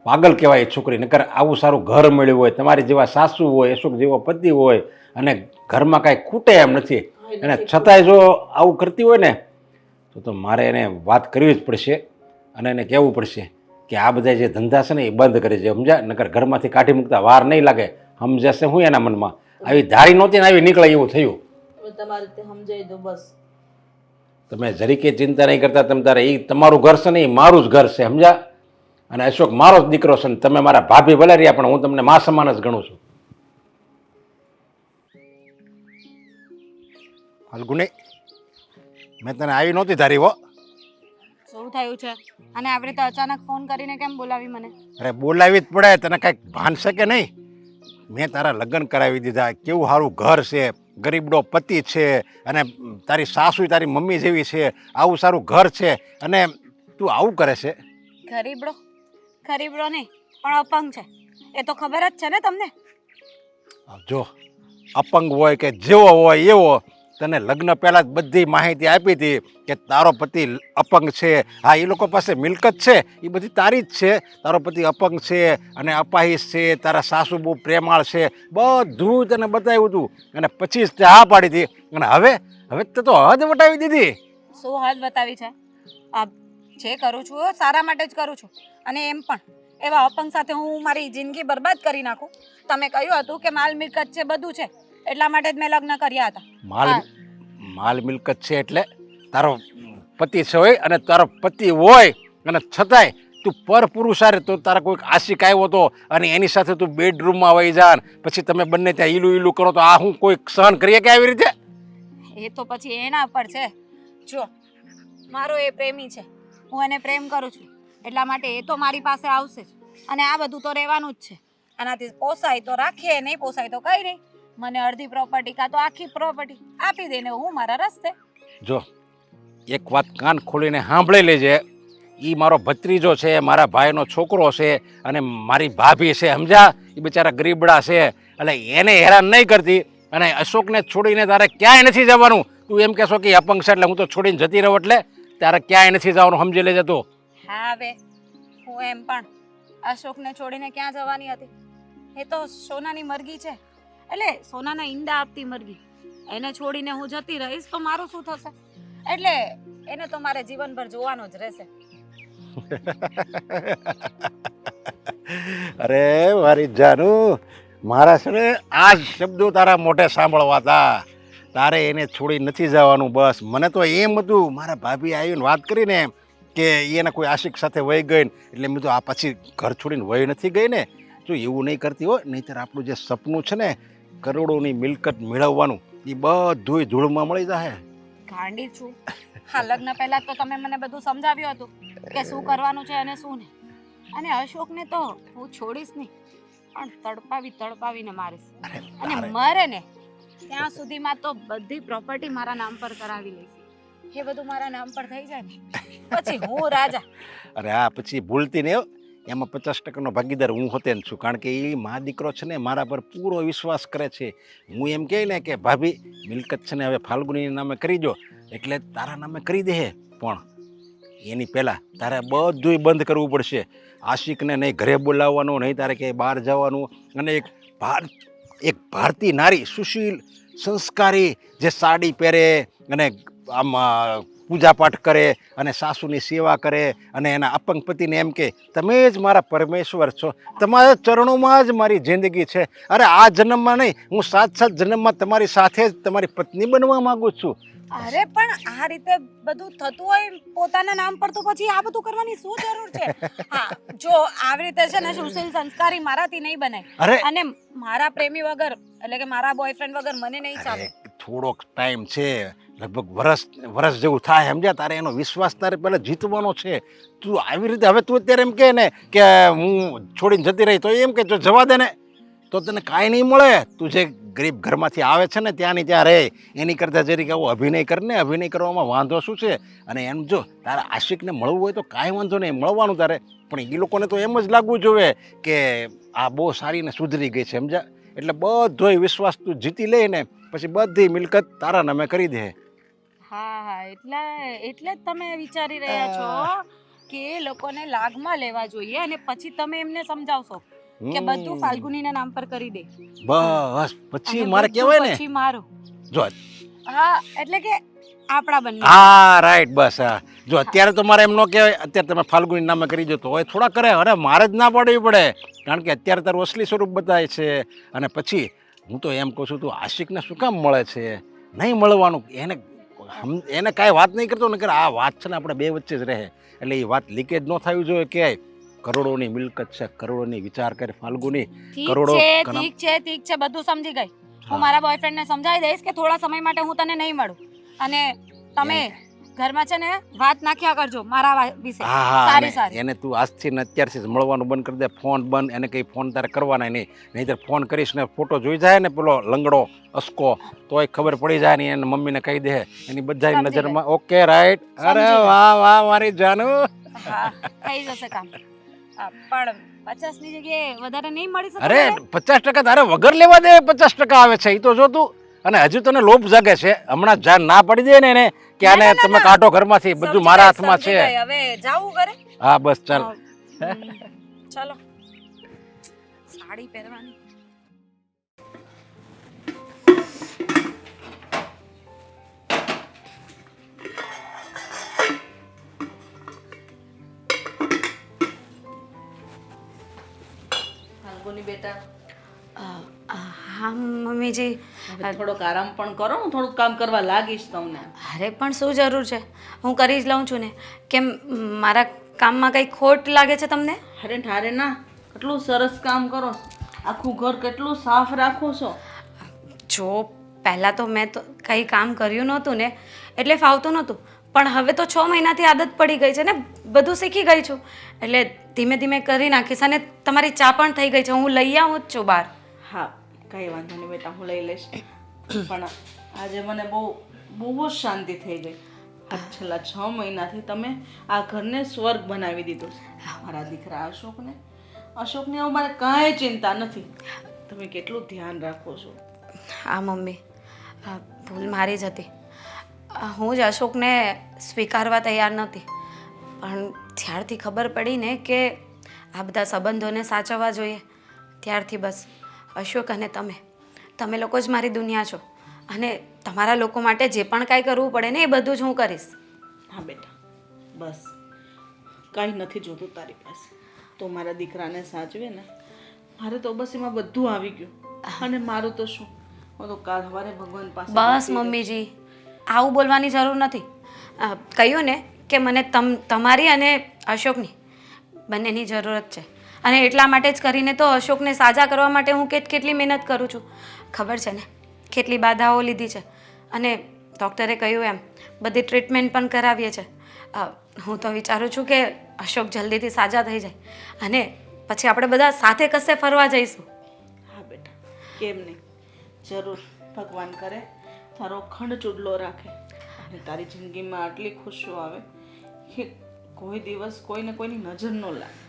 પાગલ કહેવાય એ છોકરી નકર આવું સારું ઘર મળ્યું હોય તમારી જેવા સાસુ હોય અશોક જેવો પતિ હોય અને ઘરમાં કાંઈ ખૂટે એમ નથી અને છતાંય જો આવું કરતી હોય ને તો મારે એને વાત કરવી જ પડશે અને એને કહેવું પડશે કે આ બધા જે ધંધા છે ને એ બંધ કરી છે સમજ્યા નકર ઘરમાંથી કાઢી મૂકતા વાર નહીં લાગે સમજાશે હું એના મનમાં આવી ધારી નહોતી ને આવી નીકળે એવું થયું. હવે તમારે રીતે સમજાવી દો બસ તમે જરીકે ચિંતા નહીં કરતા તમે તારે એ તમારું ઘર છે ને એ મારું જ ઘર છે સમજ્યા અને અશોક મારો જ દીકરો છે ને તમે મારા ભાભી ભલે રહ્યા પણ હું તમને મા સમાન જ ગણું છું. ફાલ્ગુની મેં તને આવી નહોતી ધારી હો. શું થયું છે અને આવી રીતે અચાનક ફોન કરીને કેમ બોલાવી મને? અરે બોલાવી જ પડે તને કાંઈક ભાન છે કે નહીં મેં તારા લગ્ન કરાવી દીધા કેવું સારું ઘર છે ગરીબડો પતિ છે અને તારી સાસુ તારી મમ્મી જેવી છે આવું સારું ઘર છે અને તું આવું કરે છે. ગરીબડો ગરીબડો નહીં પણ અપંગ છે એ તો ખબર જ છે ને તમને. જો અપંગ હોય કે જેવો હોય એવો તને લગ્ન પહેલાં જ બધી માહિતી આપી હતી કે તારો પતિ અપંગ છે. હા એ લોકો પાસે મિલકત છે એ બધી તારી જ છે તારો પતિ અપંગ છે અને અપાહિશ છે તારા સાસુ બહુ પ્રેમાળ છે બધું તને બતાવ્યું હતું અને પછી જ તે હા પાડી હતી અને હવે તે તો હદ વટાવી દીધી. શું હદ બતાવી છે? આ જે કરું છું એ સારા માટે જ કરું છું અને એમ પણ એવા અપંગ સાથે હું મારી જિંદગી બરબાદ કરી નાખું? તમે કહ્યું હતું કે માલ મિલકત છે બધું છે એટલા માટે જ મેં લગ્ન કર્યા હતા. માલ મિલકત છે એટલે તારો પતિ છે હોય અને તારો પતિ હોય અને છતાંય તું પર પુરુષ હારે તો તારા કોઈક આશિક આવ્યો હતો અને એની સાથે તું બેડરૂમમાં વહી જાન પછી તમે બંને ત્યાં ઈલું કરો તો આ હું કોઈ સહન કરીએ કે આવી રીતે? એ તો પછી એના પર છે. જો મારો એ પ્રેમી છે હું એને પ્રેમ કરું છું એટલા માટે એ તો મારી પાસે આવશે જ અને આ બધું તો રહેવાનું જ છે. આનાથી પોસાય તો રાખીએ નહીં પોસાય તો કંઈ નહીં મને અડધી પ્રોપર્ટી કાં તો આખી પ્રોપર્ટી આપી દે ને હું મારા રસ્તે. જો એક વાત કાન ખોલીને સાંભળી લેજે એ મારો ભત્રીજો છે મારા ભાઈનો છોકરો છે અને મારી ભાભી છે સમજ્યા એ બિચારા ગરીબડા છે એટલે એને હેરાન નહીં કરતી અને અશોકને છોડીને તારે ક્યાંય નથી જવાનું. તું એમ કહેશો કે અપંગ છે એટલે હું તો છોડીને જતી રહું એટલે તારે ક્યાંય નથી જવાનું સમજી લેજે તું. હા હવે હું એમ પણ અશોકને છોડીને ક્યાં જવાની હતી? એ તો સોનાની મરઘી છે એટલે સોનાના ઈંડા આપતી મરઘી એને છોડીને હું જતી રહીશ તો મારું શું થશે? એટલે એને તો મારે જીવનભર જોવાનો જ રહેશે. અરે મારી જાનું મારા છે ને આ જ શબ્દો તારા મોઢે સાંભળવા હતા. તારે એને છોડી નથી જવાનું બસ. મને તો એમ હતું મારા ભાભી આવીને વાત કરીને કે એને કોઈ આશિક સાથે વહી ગઈ ને એટલે મેં તો આ પછી ઘર છોડીને વહી નથી ગઈ ને. જો એવું નહીં કરતી હોય નહીંતર આપણું જે સપનું છે ને કરોડોની મિલકત મેળવવાનું એ બધું ધૂળમાં મળી જાય. ગાંડી છું. હા લગ્ન પહેલા તો તમે મને બધું સમજાવ્યું હતું કે શું કરવાનું છે અને શું નહીં અને અશોકને તો હું છોડીશ નહીં પણ તડપાવીને મારીશ અને મરે ને ત્યાં સુધીમાં તો બધી પ્રોપર્ટી મારા નામ પર કરાવી લઈશ. એ બધું મારા નામ પર થઈ જાય ને પછી હું રાજા. અરે આ પછી ભૂલતી ને એમાં 50% ભાગીદાર હું હોતે જ છું કારણ કે એ મા દીકરો છે ને મારા પર પૂરો વિશ્વાસ કરે છે. હું એમ કહે ને કે ભાભી મિલકત છે ને હવે ફાલ્ગુનીના નામે કરી દો એટલે તારા નામે કરી દે પણ એની પહેલાં તારે બધુંય બંધ કરવું પડશે. આશિકને નહીં ઘરે બોલાવવાનું નહીં તારે ક્યાંય બહાર જવાનું અને એક ભારતીય નારી સુશીલ સંસ્કારી જે સાડી પહેરે અને આમ પૂજાપાઠ કરે અને સાસુની સેવા કરે અને એના અપંગ પતિને એમ કે તમે જ મારા પરમેશ્વર છો, તમારા ચરણોમાં જ મારી જિંદગી છે. અરે આ જન્મમાં નહીં, હું 7 જન્મમાં તમારી સાથે જ તમારી પત્ની બનવા માંગુ છું. અરે પણ આ રીતે બધું થતું હોય પોતાના નામ પર તો પછી આ બધું કરવાની શું જરૂર છે? હા, જો આવી રીતે છે ને સુશીલ સંસ્કારી મારાથી નહીં બને. અરે અને મારા પ્રેમી વગર એટલે કે મારા બોયફ્રેન્ડ વગર મને નહીં ચાલે. થોડોક ટાઈમ છે, લગભગ વરસ જેવું થાય, સમજ્યા? તારે એનો વિશ્વાસ તારે પહેલા જીતવાનો છે. તું આવી રીતે હવે તું અત્યારે એમ કહે ને કે હું છોડીને જતી રહી તો એમ કે જો જવા દે ને તો તને કાંઈ નહીં મળે. તું જે ગરીબ ઘરમાંથી આવે છે ને ત્યાંની ત્યાં રહે, એની કરતાં જરીક આવો અભિનય કરને. અભિનય કરવામાં વાંધો શું છે? અને એમ જો તારા આશિકને મળવું હોય તો કાંઈ વાંધો નહીં, મળવાનું તારે. પણ એ લોકોને તો એમ જ લાગવું જોઈએ કે આ બહુ સારીને સુધરી ગઈ છે, સમજ્યા? એટલે બધોય વિશ્વાસ તું જીતી લે ને પછી બધી મિલકત તારા નામે કરી દે. હા, એટલે જ તમે વિચારી રહ્યા છો કે એ લોકોને લાગમાં લેવા જોઈએ અને પછી તમે એમને સમજાવશો કે બધું ફાલ્ગુનીના નામ પર કરી દે. બસ પછી અને મારે બધું કહેવાય ને પછી મારું. જો હા, એટલે કે આપણા બંને. હા રાઈટ, બસ. હા જો અત્યારે તો મારે એમ ન કહેવાય, અત્યારે તમે ફાલ્ગુની નામે કરી દો તો હવે થોડા કરે. અરે મારે જ ના પાડવી પડે, કારણ કે અત્યારે તારું અસલી સ્વરૂપ બતાય છે. અને પછી હું તો એમ કહું છું તું આશિકને શું કામ મળે છે? નહીં મળવાનું. એને કાંઈ વાત નહીં કરતો ને, કે આ વાત છે ને આપણે બે વચ્ચે જ રહે, એટલે એ વાત લીકેજ ન થવી જોઈએ. કે કરોડોની મિલકત છે, કરોડોની વિચાર કરે ફાલ્ગુની. ઠીક છે, બધું સમજી ગઈ. હું મારા બોયફ્રેન્ડને સમજાવી દઈશ કે થોડા સમય માટે હું તને નહીં મળું અને તમે ઘરમાં છે ને વાત નાખ્યા કરજો મારા વિશે. સારી એને તું આજથી ને અત્યારથી જ મળવાનું બંધ કરી દે. ફોન બંધ, એને કઈ ફોન તારે કરવાના નહીં. નહીંતર ફોન કરીશ ને ફોટો જોઈ જાય ને પેલો લંગડો અસકો તોય ખબર પડી જાય ને એને મમ્મીને કહી દે, એની બધા નજરમાં. Okay right. અરે વાહ મારી જાનુ. હા, થઈ જશે કામ. પણ 50 ની જગ્યાએ વધારે નહીં મળી શકે? અરે 50% તારે વગર લેવા દે 50% આવે છે, એ તો જો તું. અને હજુ તને લોભ જાગે છે, હમણાં જાન ના પડી દે ને એને કે આને તમે કાઢો ઘરમાંથી, બધું મારા હાથમાં છે. હવે જાવું ઘરે? હા બસ ચાલ. ચાલો, સાડી પહેરવાની. ફાલ્ગુની બેટા, હા મમ્મીજી. હવે થોડોક આરામ પણ કરો. હું થોડુંક કામ કરવા લાગીશ તમને. અરે પણ શું જરૂર છે? હું કરી જ લઉં છું ને. કેમ મારા કામમાં કઈ ખોટ લાગે છે તમને? અરે ઠારે ના, કેટલું સરસ કામ કરો. આખું ઘર કેટલું સાફ રાખો છો. જો પહેલાં તો મેં તો કંઈ કામ કર્યું નહોતું ને એટલે ફાવતું નહોતું, પણ હવે તો 6 મહિનાથી આદત પડી ગઈ છે ને, બધું શીખી ગઈ છું. એટલે ધીમે ધીમે કરી નાખીશ. અને તમારી ચા પણ થઈ ગઈ છે, હું લઈ આવું જ છું બહાર. હા, કંઈ વાંધો નહીં બેટા, હું લઈ લઈશ. પણ આજે મને બહુ જ શાંતિ થઈ ગઈ. છેલ્લા 6 મહિનાથી તમે આ ઘરને સ્વર્ગ બનાવી દીધું છે. મારા દીકરા અશોકને હવે મારે કાંઈ ચિંતા નથી. તમે કેટલું ધ્યાન રાખો છો. હા મમ્મી, ભૂલ મારી જ હતી. હું જ અશોકને સ્વીકારવા તૈયાર નહોતી, પણ જ્યારથી ખબર પડી ને કે આ બધા સંબંધોને સાચવવા જોઈએ ત્યારથી બસ અશોક અને તમે લોકો જ મારી દુનિયા છો. અને તમારા લોકો માટે જે પણ કાંઈ કરવું પડે ને એ બધું જ હું કરીશ. હા બેટા, બસ કાંઈ નથી જોતું તારી પાસે. તો મારા દીકરાને સાચવે ને, મારે તો બસ એમાં બધું આવી ગયું. અને મારું તો શું, હું તો કાલ સવારે ભગવાન પાસે. બસ મમ્મીજી, આવું બોલવાની જરૂર નથી. કહ્યું ને કે મને તમારી અને અશોકની બંનેની જરૂરત છે. અને એટલા માટે જ કરીને તો અશોકને સાજા કરવા માટે હું કેટલી મહેનત કરું છું ખબર છે ને, કેટલી બાધાઓ લીધી છે. અને ડૉક્ટરે કહ્યું એમ બધી ટ્રીટમેન્ટ પણ કરાવીએ છે. હું તો વિચારું છું કે અશોક જલ્દીથી સાજા થઈ જાય અને પછી આપણે બધા સાથે કશે ફરવા જઈશું. હા બેટા, કેમ નહીં, જરૂર. ભગવાન કરે તારો ખંડ ચૂડલો રાખે અને તારી જિંદગીમાં આટલી ખુશીઓ આવે કે કોઈ દિવસ કોઈને કોઈની નજર ન લાગે.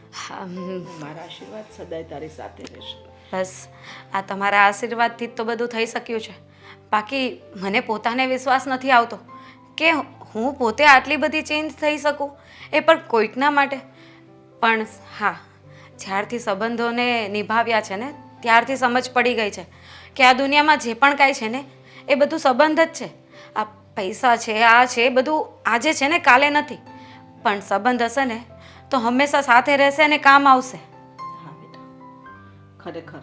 મારા આશીર્વાદ સદાય તારી સાથે રહેશે. બસ આ તમારા આશીર્વાદથી જ તો બધું થઈ શક્યું છે. બાકી મને પોતાને વિશ્વાસ નથી આવતો કે હું પોતે આટલી બધી ચેન્જ થઈ શકું, એ પણ કોઈકના માટે. પણ હા, જ્યારથી સંબંધોને નિભાવ્યા છે ને ત્યારથી સમજ પડી ગઈ છે કે આ દુનિયામાં જે પણ કાંઈ છે ને એ બધું સંબંધ જ છે. આ પૈસા છે, આ છે, બધું આજે છે ને કાલે નથી, પણ સંબંધ હશે ને તો હંમેશા સાથે રહેશે અને કામ આવશે. હા બેટા, ખરેખર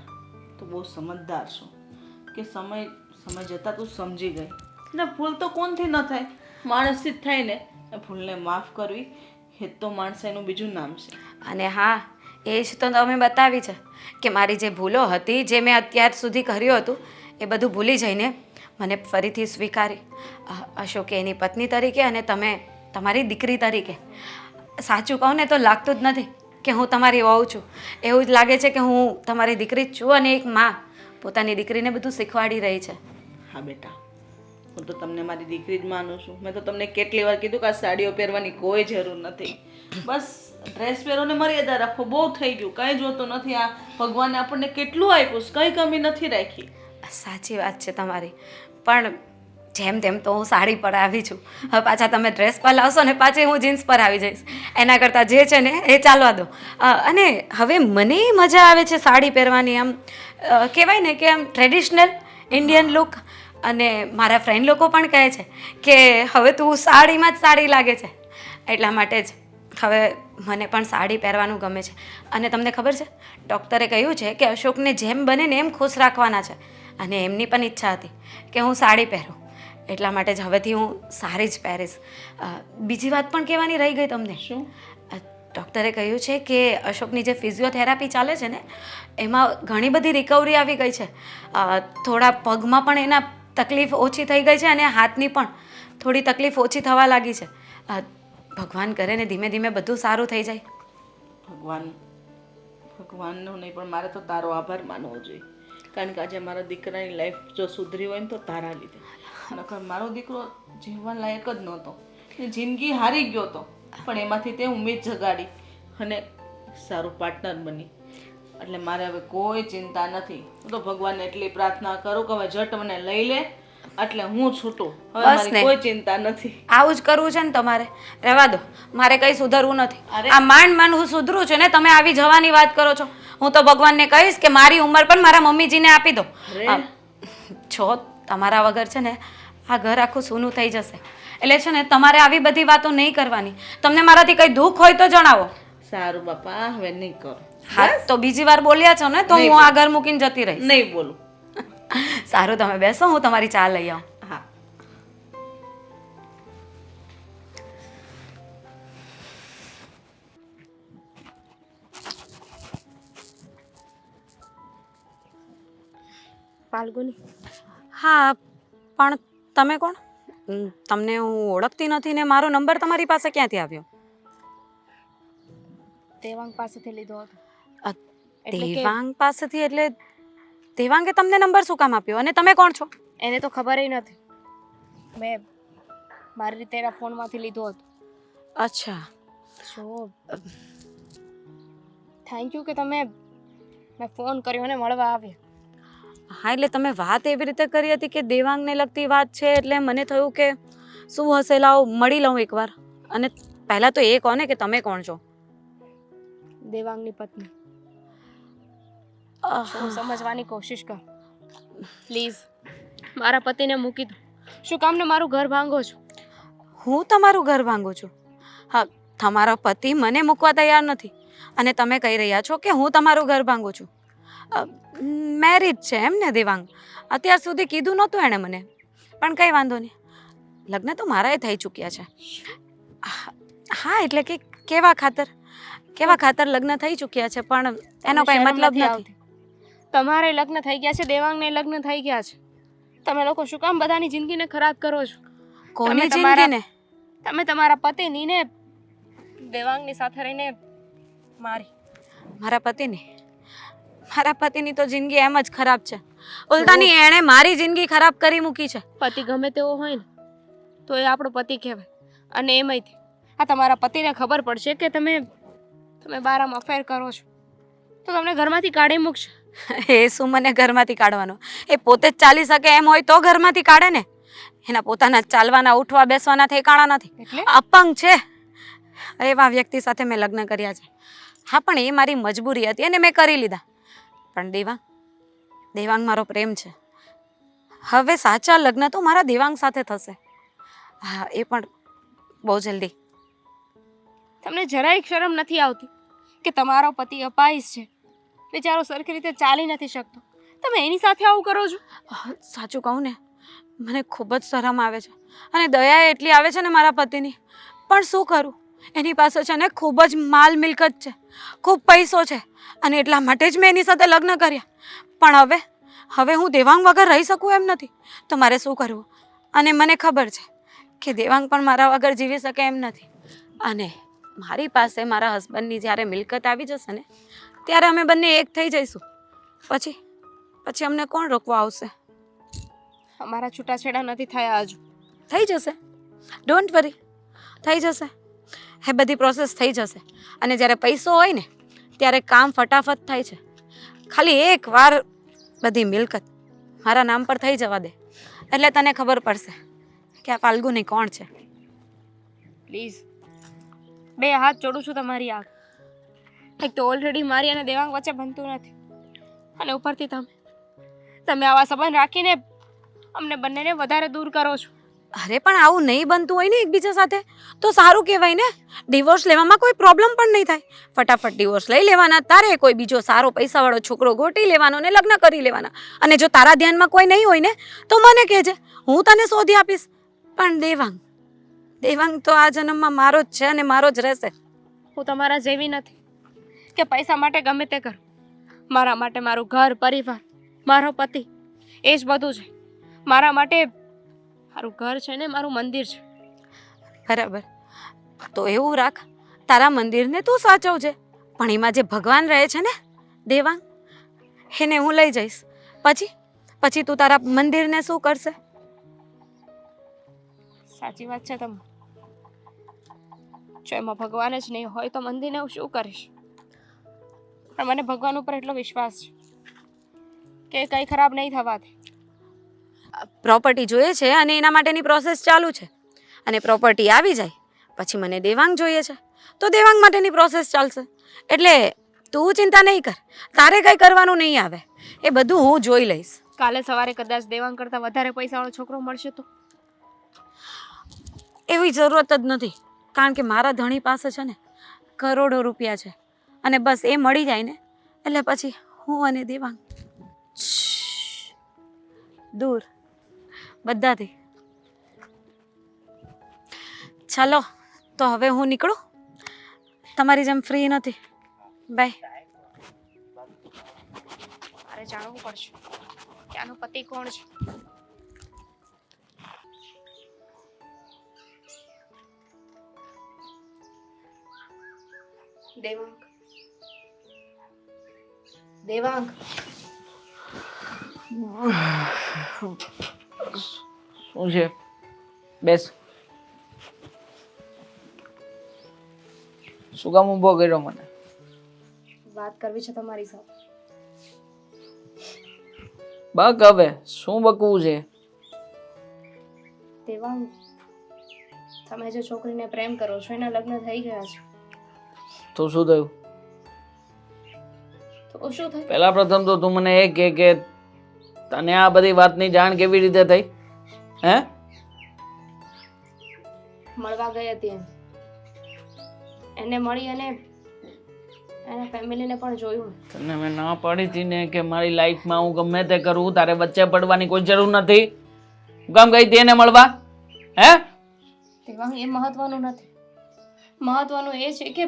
તું બહુ સમજદાર છો કે સમય જતાં તું સમજી ગઈ. ને ભૂલ તો કોણથી ન થાય, માણસથી જ થાય ને. એ ભૂલને માફ કરવી એ તો માણસાઈનું બીજું નામ છે. અને હા, એ જ તો તમે બતાવી છે કે મારી જે ભૂલો હતી, જે મેં અત્યાર સુધી કર્યું હતું, એ બધું ભૂલી જઈને મને ફરીથી સ્વીકારી. અશોકે એની પત્ની તરીકે અને તમે તમારી દીકરી તરીકે. સાચું કહું ને તો લાગતું જ નથી કે હું તમારી વહુ છું. એવું જ લાગે છે કે હું તમારી દીકરી જ છું અને એક માં પોતાની દીકરીને બધું શીખવાડી રહી છે. હા બેટા, હું તો તમને મારી દીકરી જ માનું છું. મેં તો તમને કેટલી વાર કીધું કે આ સાડીઓ પહેરવાની કોઈ જરૂર નથી. બસ ડ્રેસ પહેરો ને મર્યાદા રાખો, બહુ થઈ ગયું. કાંઈ જોતું નથી. આ ભગવાને આપણને કેટલું આપ્યું છે, કંઈ કમી નથી રાખી. સાચી વાત છે તમારી, પણ જેમ તેમ તો હું સાડી પર આવી છું. હવે પાછા તમે ડ્રેસ પર લાવશો ને પાછી હું જીન્સ પર આવી જઈશ. એના કરતાં જે છે ને એ ચાલવા દો. અને હવે મને મજા આવે છે સાડી પહેરવાની. આમ કહેવાય ને કે આમ ટ્રેડિશનલ ઇન્ડિયન લુક. અને મારા ફ્રેન્ડ લોકો પણ કહે છે કે હવે તું સાડીમાં જ સાડી લાગે છે. એટલા માટે જ હવે મને પણ સાડી પહેરવાનું ગમે છે. અને તમને ખબર છે, ડૉક્ટરે કહ્યું છે કે અશોકને જેમ બને ને એમ ખુશ રાખવાના છે. અને એમની પણ ઈચ્છા હતી કે હું સાડી પહેરું. એટલા માટે જ હવેથી હું સાડી જ પહેરીશ. બીજી વાત પણ કહેવાની રહી ગઈ તમને. શું? ડૉક્ટરે કહ્યું છે કે અશોકની જે ફિઝિયોથેરાપી ચાલે છે ને એમાં ઘણી બધી રિકવરી આવી ગઈ છે. થોડા પગમાં પણ એના તકલીફ ઓછી થઈ ગઈ છે અને હાથની પણ થોડી તકલીફ ઓછી થવા લાગી છે. ભગવાન કરે ને ધીમે ધીમે બધું સારું થઈ જાય. ભગવાનનો નહીં પણ મારે તો તારો આભાર માનવો જોઈએ. કારણ કે આજે મારા દીકરાની લાઈફ જો સુધરી હોય ને તો તારા લીધે. નકર મારો દીકરો જીવવા લાયક જ નહોતો. એ જિંદગી હારી ગયો હતો, પણ એમાંથી તે ઉમેદ જગાડી અને સારું પાર્ટનર બની. એટલે મારે હવે કોઈ ચિંતા નથી. હું તો ભગવાનને એટલી પ્રાર્થના કરું કે હવે જટ મને લઈ લે એટલે હું છૂટું. હવે બસ મારી ને. કોઈ ચિંતા નથી. આવું જ કરવું છે ને તમારે? રહેવા દો, મારે કંઈ સુધરવું નથી. અરે. આ માંડ હું સુધરું છું ને તમે આવી જવાની વાત કરો છો. હું તો ભગવાનને કહીશ કે મારી ઉંમર પણ મારા મમ્મીજીને આપી દો. અરે. જો તમારા વગર છે ને આ ઘર આખું સૂનું થઈ જશે. એટલે છે ને તમારે આવી બધી વાતો નહીં કરવાની. તમને મારાથી કંઈ દુઃખ હોય તો જણાવો. સારું બાપા, હવે નહીં કરું. હા તો બીજી વાર બોલ્યા છો ને તો હું આ ઘર મૂકીને જતી રહીશ. નહીં બોલું. સારું, તમે બેસો, હું તમારી ચા લઈ આવું. હા. ફાલ્ગુની, હા, પણ તમે કોણ? તમને હું ઓળખતી નથી ને મારો નંબર તમારી પાસે ક્યાંથી આવ્યો? દેવાંગ પાસેથી લીધો હતો. દેવાંગ પાસેથી? એટલે દેવાંગે તમને નંબર શું કામ આપ્યો? અને તમે કોણ છો? એને તો ખબર નથી. મેં મારી રીતે એના ફોનમાંથી લીધો હતો. અચ્છા. સો થેન્ક યુ કે તમે મેં ફોન કર્યો અને મળવા આવ્યા. હા, એટલે તમે વાત એવી રીતે કરી હતી કે દેવાંગને લગતી વાત છે, એટલે મને થયું કે શું હશે, લાવો મળી લઉં એકવાર. અને પહેલાં તો એ કહો ને કે તમે કોણ છો? દેવાંગની પત્ની. હું સમજવાની કોશિશ કર પ્લીઝ. મારા પતિને મૂકી દો. શું કામને મારું ઘર ભાંગો છો? હું તમારું ઘર ભાંગું છું? હા, તમારો પતિ મને મૂકવા તૈયાર નથી અને તમે કહી રહ્યા છો કે હું તમારું ઘર ભાંગું છું. મેરિડ છે એમ ને દેવાંગ? અત્યાર સુધી કીધું નહોતું એણે મને, પણ કંઈ વાંધો નહીં. લગ્ન તો મારાએ થઈ ચૂક્યા છે. હા, એટલે કે કેવા ખાતર લગ્ન થઈ ચૂક્યા છે, પણ એનો કંઈ મતલબ નથી. તમારે લગ્ન થઈ ગયા છે, દેવાંગને લગ્ન થઈ ગયા છે. તમે લોકો શું કામ બધાની જિંદગીને ખરાબ કરો છો? કોની જિંદગીને? તમે તમારા પતિની ને દેવાંગની સાથે રહીને મારી. મારા પતિની તો જિંદગી એમ જ ખરાબ છે. ઉલટાની એણે મારી જિંદગી ખરાબ કરી મૂકી છે. પતિ ગમે તેવો હોય ને તો એ આપણો પતિ કહેવાય. અને એમાંયથી આ તમારા પતિને ખબર પડશે કે તમે બારામાં અફેર કરો છો તો તમને ઘરમાંથી કાઢી મૂકશે. એ શું મને ઘરમાંથી કાઢવાનો? એ પોતે જ ચાલી શકે એમ હોય તો ઘરમાંથી કાઢે ને. એના પોતાના ચાલવાના, ઉઠવા, બેસવાના ઠેકાણા નથી. અપંગ છે. એવા વ્યક્તિ સાથે મેં લગ્ન કર્યા છે. હા, પણ એ મારી મજબૂરી હતી અને મેં કરી લીધા. પણ દેવાંગ મારો પ્રેમ છે. હવે સાચા લગ્ન તો મારા દેવાંગ સાથે થશે. હા એ પણ બહુ જલ્દી. તમને જરાય શરમ નથી આવતી કે તમારો પતિ અપાહિજ છે, બિચારો સરખી રીતે ચાલી નથી શકતો, તમે એની સાથે આવું કરો છો? સાચું કહું ને, મને ખૂબ જ શરમ આવે છે અને દયા એટલી આવે છે ને મારા પતિની, પણ શું કરું, એની પાસે છે ને ખૂબ જ માલ મિલકત છે, ખૂબ પૈસો છે અને એટલા માટે જ મેં એની સાથે લગ્ન કર્યા. પણ હવે હું દેવાંગ વગર રહી શકું એમ નથી, તો મારે શું કરવું? અને મને ખબર છે કે દેવાંગ પણ મારા વગર જીવી શકે એમ નથી. અને મારી પાસે મારા હસબન્ડની જ્યારે મિલકત આવી જશે ને, ત્યારે અમે બંને એક થઈ જઈશું. પછી અમને કોણ રોકવા આવશે? અમારા છૂટાછેડા નથી થયા હજુ. થઈ જશે, ડોન્ટ વરી, થઈ જશે. એ બધી પ્રોસેસ થઈ જશે અને જ્યારે પૈસો હોય ને ત્યારે કામ ફટાફટ થાય છે. ખાલી એકવાર બધી મિલકત મારા નામ પર થઈ જવા દે એટલે તને ખબર પડશે કે આ ફાલ્ગુની કોણ છે. પ્લીઝ, બે હાથ જોડું છું તમારી આગળ. એક તો ઓલરેડી મારી અને દેવાંગ વચ્ચે બનતું નથી અને ઉપરથી તમે આવા સંબંધ રાખીને અમને બંનેને વધારે દૂર કરો છો. અરે પણ આવું નહીં બનતું હોય ને એકબીજા સાથે તો સારું કહેવાય ને. ડિવોર્સ લેવામાં કોઈ પ્રોબ્લેમ પણ નહીં થાય. ફટાફટ ડિવોર્સ લઈ લેવાના, તારે કોઈ બીજો સારો પૈસાવાળો છોકરો ગોતી લેવાનો ને લગ્ન કરી લેવાના. અને જો તારા ધ્યાનમાં કોઈ નહીં હોય ને તો મને કહેજે, હું તને શોધી આપીશ. પણ દેવાંગ તો આ જન્મમાં મારો જ છે અને મારો જ રહેશે. હું તમારા જેવી નથી કે પૈસા માટે ગમે તે કરું. મારા માટે મારું ઘર પરિવાર, મારો પતિ એ જ બધું છે. મારા માટે મારું ઘર છે ને મારું મંદિર છે. બરાબર, તો એવું રાખ, તારા મંદિરને તું સાચવજે, પણ એમાં જે ભગવાન રહે છે ને દેવાંગ, એને હું લઈ જઈશ. પછી તું તારા મંદિરને શું કરશે? સાચી વાત છે તમે. જો એમાં ભગવાન જ નહીં હોય તો મંદિરને હું શું કરીશ? પણ મને ભગવાન ઉપર એટલો વિશ્વાસ છે કે કંઈ ખરાબ નહીં થવા દે. પ્રોપર્ટી જોઈએ છે અને એના માટેની પ્રોસેસ ચાલુ છે. અને પ્રોપર્ટી આવી જાય પછી મને દેવાંગ જોઈએ છે તો દેવાંગ માટેની પ્રોસેસ ચાલશે. એટલે તું ચિંતા નહીં કર, તારે કંઈ કરવાનું નહીં આવે, એ બધું હું જોઈ લઈશ. કાલે સવારે કદાચ દેવાંગ કરતાં વધારે પૈસાવાળો છોકરો મળશે તો? એવી જરૂરત જ નથી, કારણ કે મારા ધણી પાસે છે ને કરોડો રૂપિયા છે અને બસ એ મળી જાય ને એટલે પછી હું અને દેવાંગ દૂર બધાથી. ચાલો તો હવે હું નીકળું, તમારી જેમ ફ્રી નથી. બાય. મારે જાણવું પડશે કે આનો પતિ કોણ છે. દેવાંગ, શું છે? બેસ. શું કામ ઊભો કર્યો મને? વાત કરવી છે તમારી સાથે. બક હવે શું બકવું છે? દેવાંગ, તમે જે છોકરીને પ્રેમ કરો છો એના લગ્ન થઈ ગયા છે. તો શું થયું? તો શું થયું? પહેલા પ્રથમ તો તું મને એ કે તને આ બધી વાતની જાણ કેવી રીતે થઈ? હે? મળવા ગઈ હતી એને મળી અને એના ફેમિલીને પણ જોયું. તને મેં ના પાડી હતી ને કે મારી લાઈફમાં હું ગમે તે કરું, તારે વચ્ચે પડવાની કોઈ જરૂર નથી. હું કામ ગઈ હતી એને મળવા? હે? દેવાંગ, એ મહત્વનું નથી. મહત્વનું એ છે કે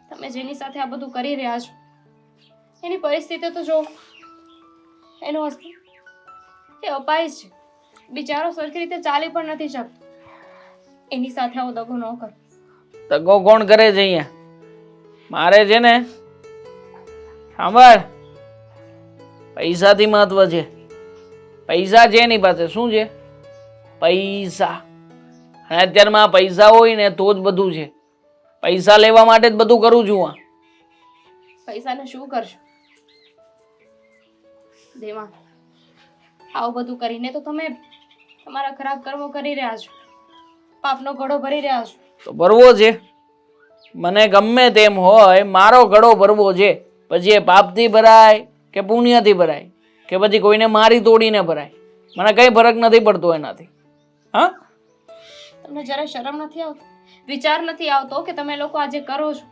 તમે જેની સાથે આ બધું કરી રહ્યા છો એની પરિસ્થિતિ તો જો. એનો હસબન્ડ એ અપાહિજ છે, બિચારો સરખી રીતે ચાલી પણ નથી શકતો. એની સાથે આવો દગો ન કર. દગો કોણ કરે છે અહીંયા? મારે છે ને, સાંભળ, પૈસાથી મહત્વ છે. પૈસા છે એની પાસે. શું છે? પૈસા. અને અત્યારમાં પૈસા હોય ને તો જ બધું છે. પૈસા લેવા માટે જ બધું કરું છું. આ પૈસાને શું કરશો દેવાંગ? આવું બધું કરીને તો તમે તમારા ખરાબ કર્મો કરી રહ્યા છો, પાપનો ઘડો ભરી રહ્યા છો. તો ભરવો છે. મને ગમે તેમ હોય, મારો ઘડો ભરવો છે. પછી એ પાપથી ભરાય કે પુણ્યથી ભરાય કે પછી કોઈને મારી તોડીને ભરાય, મને કઈ ફરક નથી પડતો એનાથી. હા, તમને જરા શરમ નથી આવતી? વિચાર નથી આવતો કે તમે લોકો આજે કરો છો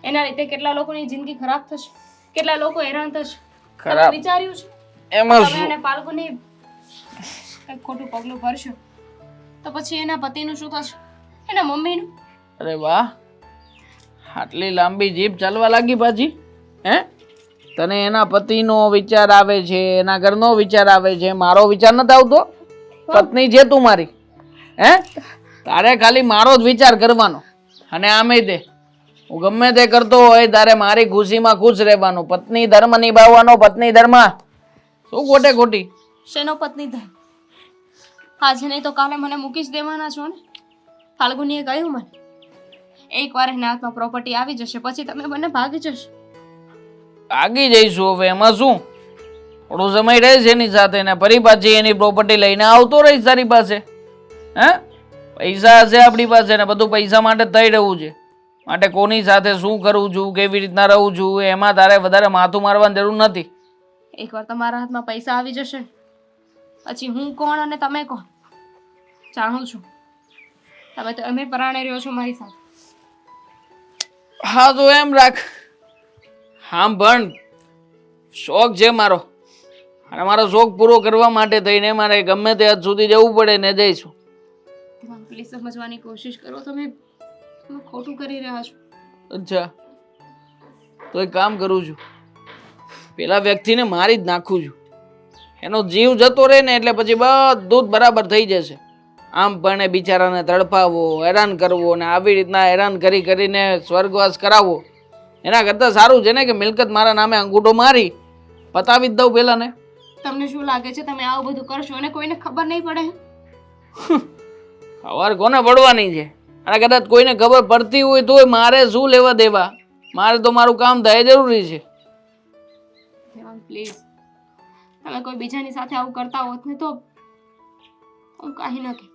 એના લીધે કેટલા લોકોની જિંદગી ખરાબ થશે, કેટલા લોકો હેરાન થશે? તમે ખરાબ વિચાર્યું છે? એમાં તમે શું અને પાલગુની કંઈક ખોટું પગલું ભરશો તો પછી એના પતિનું શું થશે, એના મમ્મીનું? અરે વાહ, આટલી લાંબી જીભ ચાલવા લાગી પાછી. હે, તને એના પતિનો વિચાર આવે છે, એના ઘરનો વિચાર આવે છે, મારો વિચાર નથી આવતો? પત્ની છે તું મારી, હે? તારે ખાલી મારો જ વિચાર કરવાનો. અને આમે તે હું ગમે તે કરતો હોય તારે મારી ખુશીમાં ખુશ રહેવાનું. પત્ની ધર્મ નિભાવવાનો, પત્ની ધર્મ. શું ખોટે ખોટી? શેનો પત્ની ધર્મ? આજે નહીં તો કાલે મને મૂકી જ દેવાના છો ને? ફાલ્ગુનીએ કહ્યું મને, એકવાર એના હાથમાં પ્રોપર્ટી આવી જશે પછી તમે બંને ભાગી જશો. આગી જઈશું હવે, એમાં શું? થોડો સમય રહે છે એની સાથે ને ફરી પાછી એની પ્રોપર્ટી લઈને આવતો રહીશ તારી પાસે. હે, પૈસા હશે આપણી પાસે ને બધું પૈસા માટે થઈ રહ્યું છે. માટે કોની સાથે શું કરું છું, કેવી રીતના રહું છું, એમાં તારે વધારે માથું મારવાની જરૂર નથી. એકવાર તમારા હાથમાં પૈસા આવી જશે પછી હું કોણ અને તમે કોણ જાણું છું. તમે તો અમે પરાણે રહ્યો છો મારી સાથે. હા તો એમ રાખ. હા પણ શોખ છે મારો, અને મારો શોખ પૂરો કરવા માટે થઈને મારે ગમે તે હદ સુધી જવું પડે ને જઈશું. પ્લીઝ સમજવાની કોશિશ કરો, તમે ખોટું કરી રહ્યા છો. અચ્છા, તો એક કામ કરું છું, પેલા વ્યક્તિને મારી જ નાખું છું. એનો જીવ જતો રહે ને એટલે પછી બધું જ બરાબર થઈ જશે. આમ પણ એ બિચારાને તડપાવો, હેરાન કરવો ને આવી રીતના હેરાન કરી કરીને સ્વર્ગવાસ કરાવવો એના કરતાં સારું છે ને કે મિલકત મારા નામે અંગૂઠો મારી પતાવી જ દઉં પેલા ને. તમને શું લાગે છે તમે આવું બધું કરશો અને કોઈને ખબર નહીં પડે? ખબર કોને પડવાની છે? અને કદાચ કોઈને ખબર પડતી હોય તોય મારે શું લેવા દેવા? મારે તો મારું કામ થાય જરૂરી છે. પ્લીઝ, તમે કોઈ બીજાની સાથે આવું કરતા હોત ને તો હું કાંઈ ન કહેત,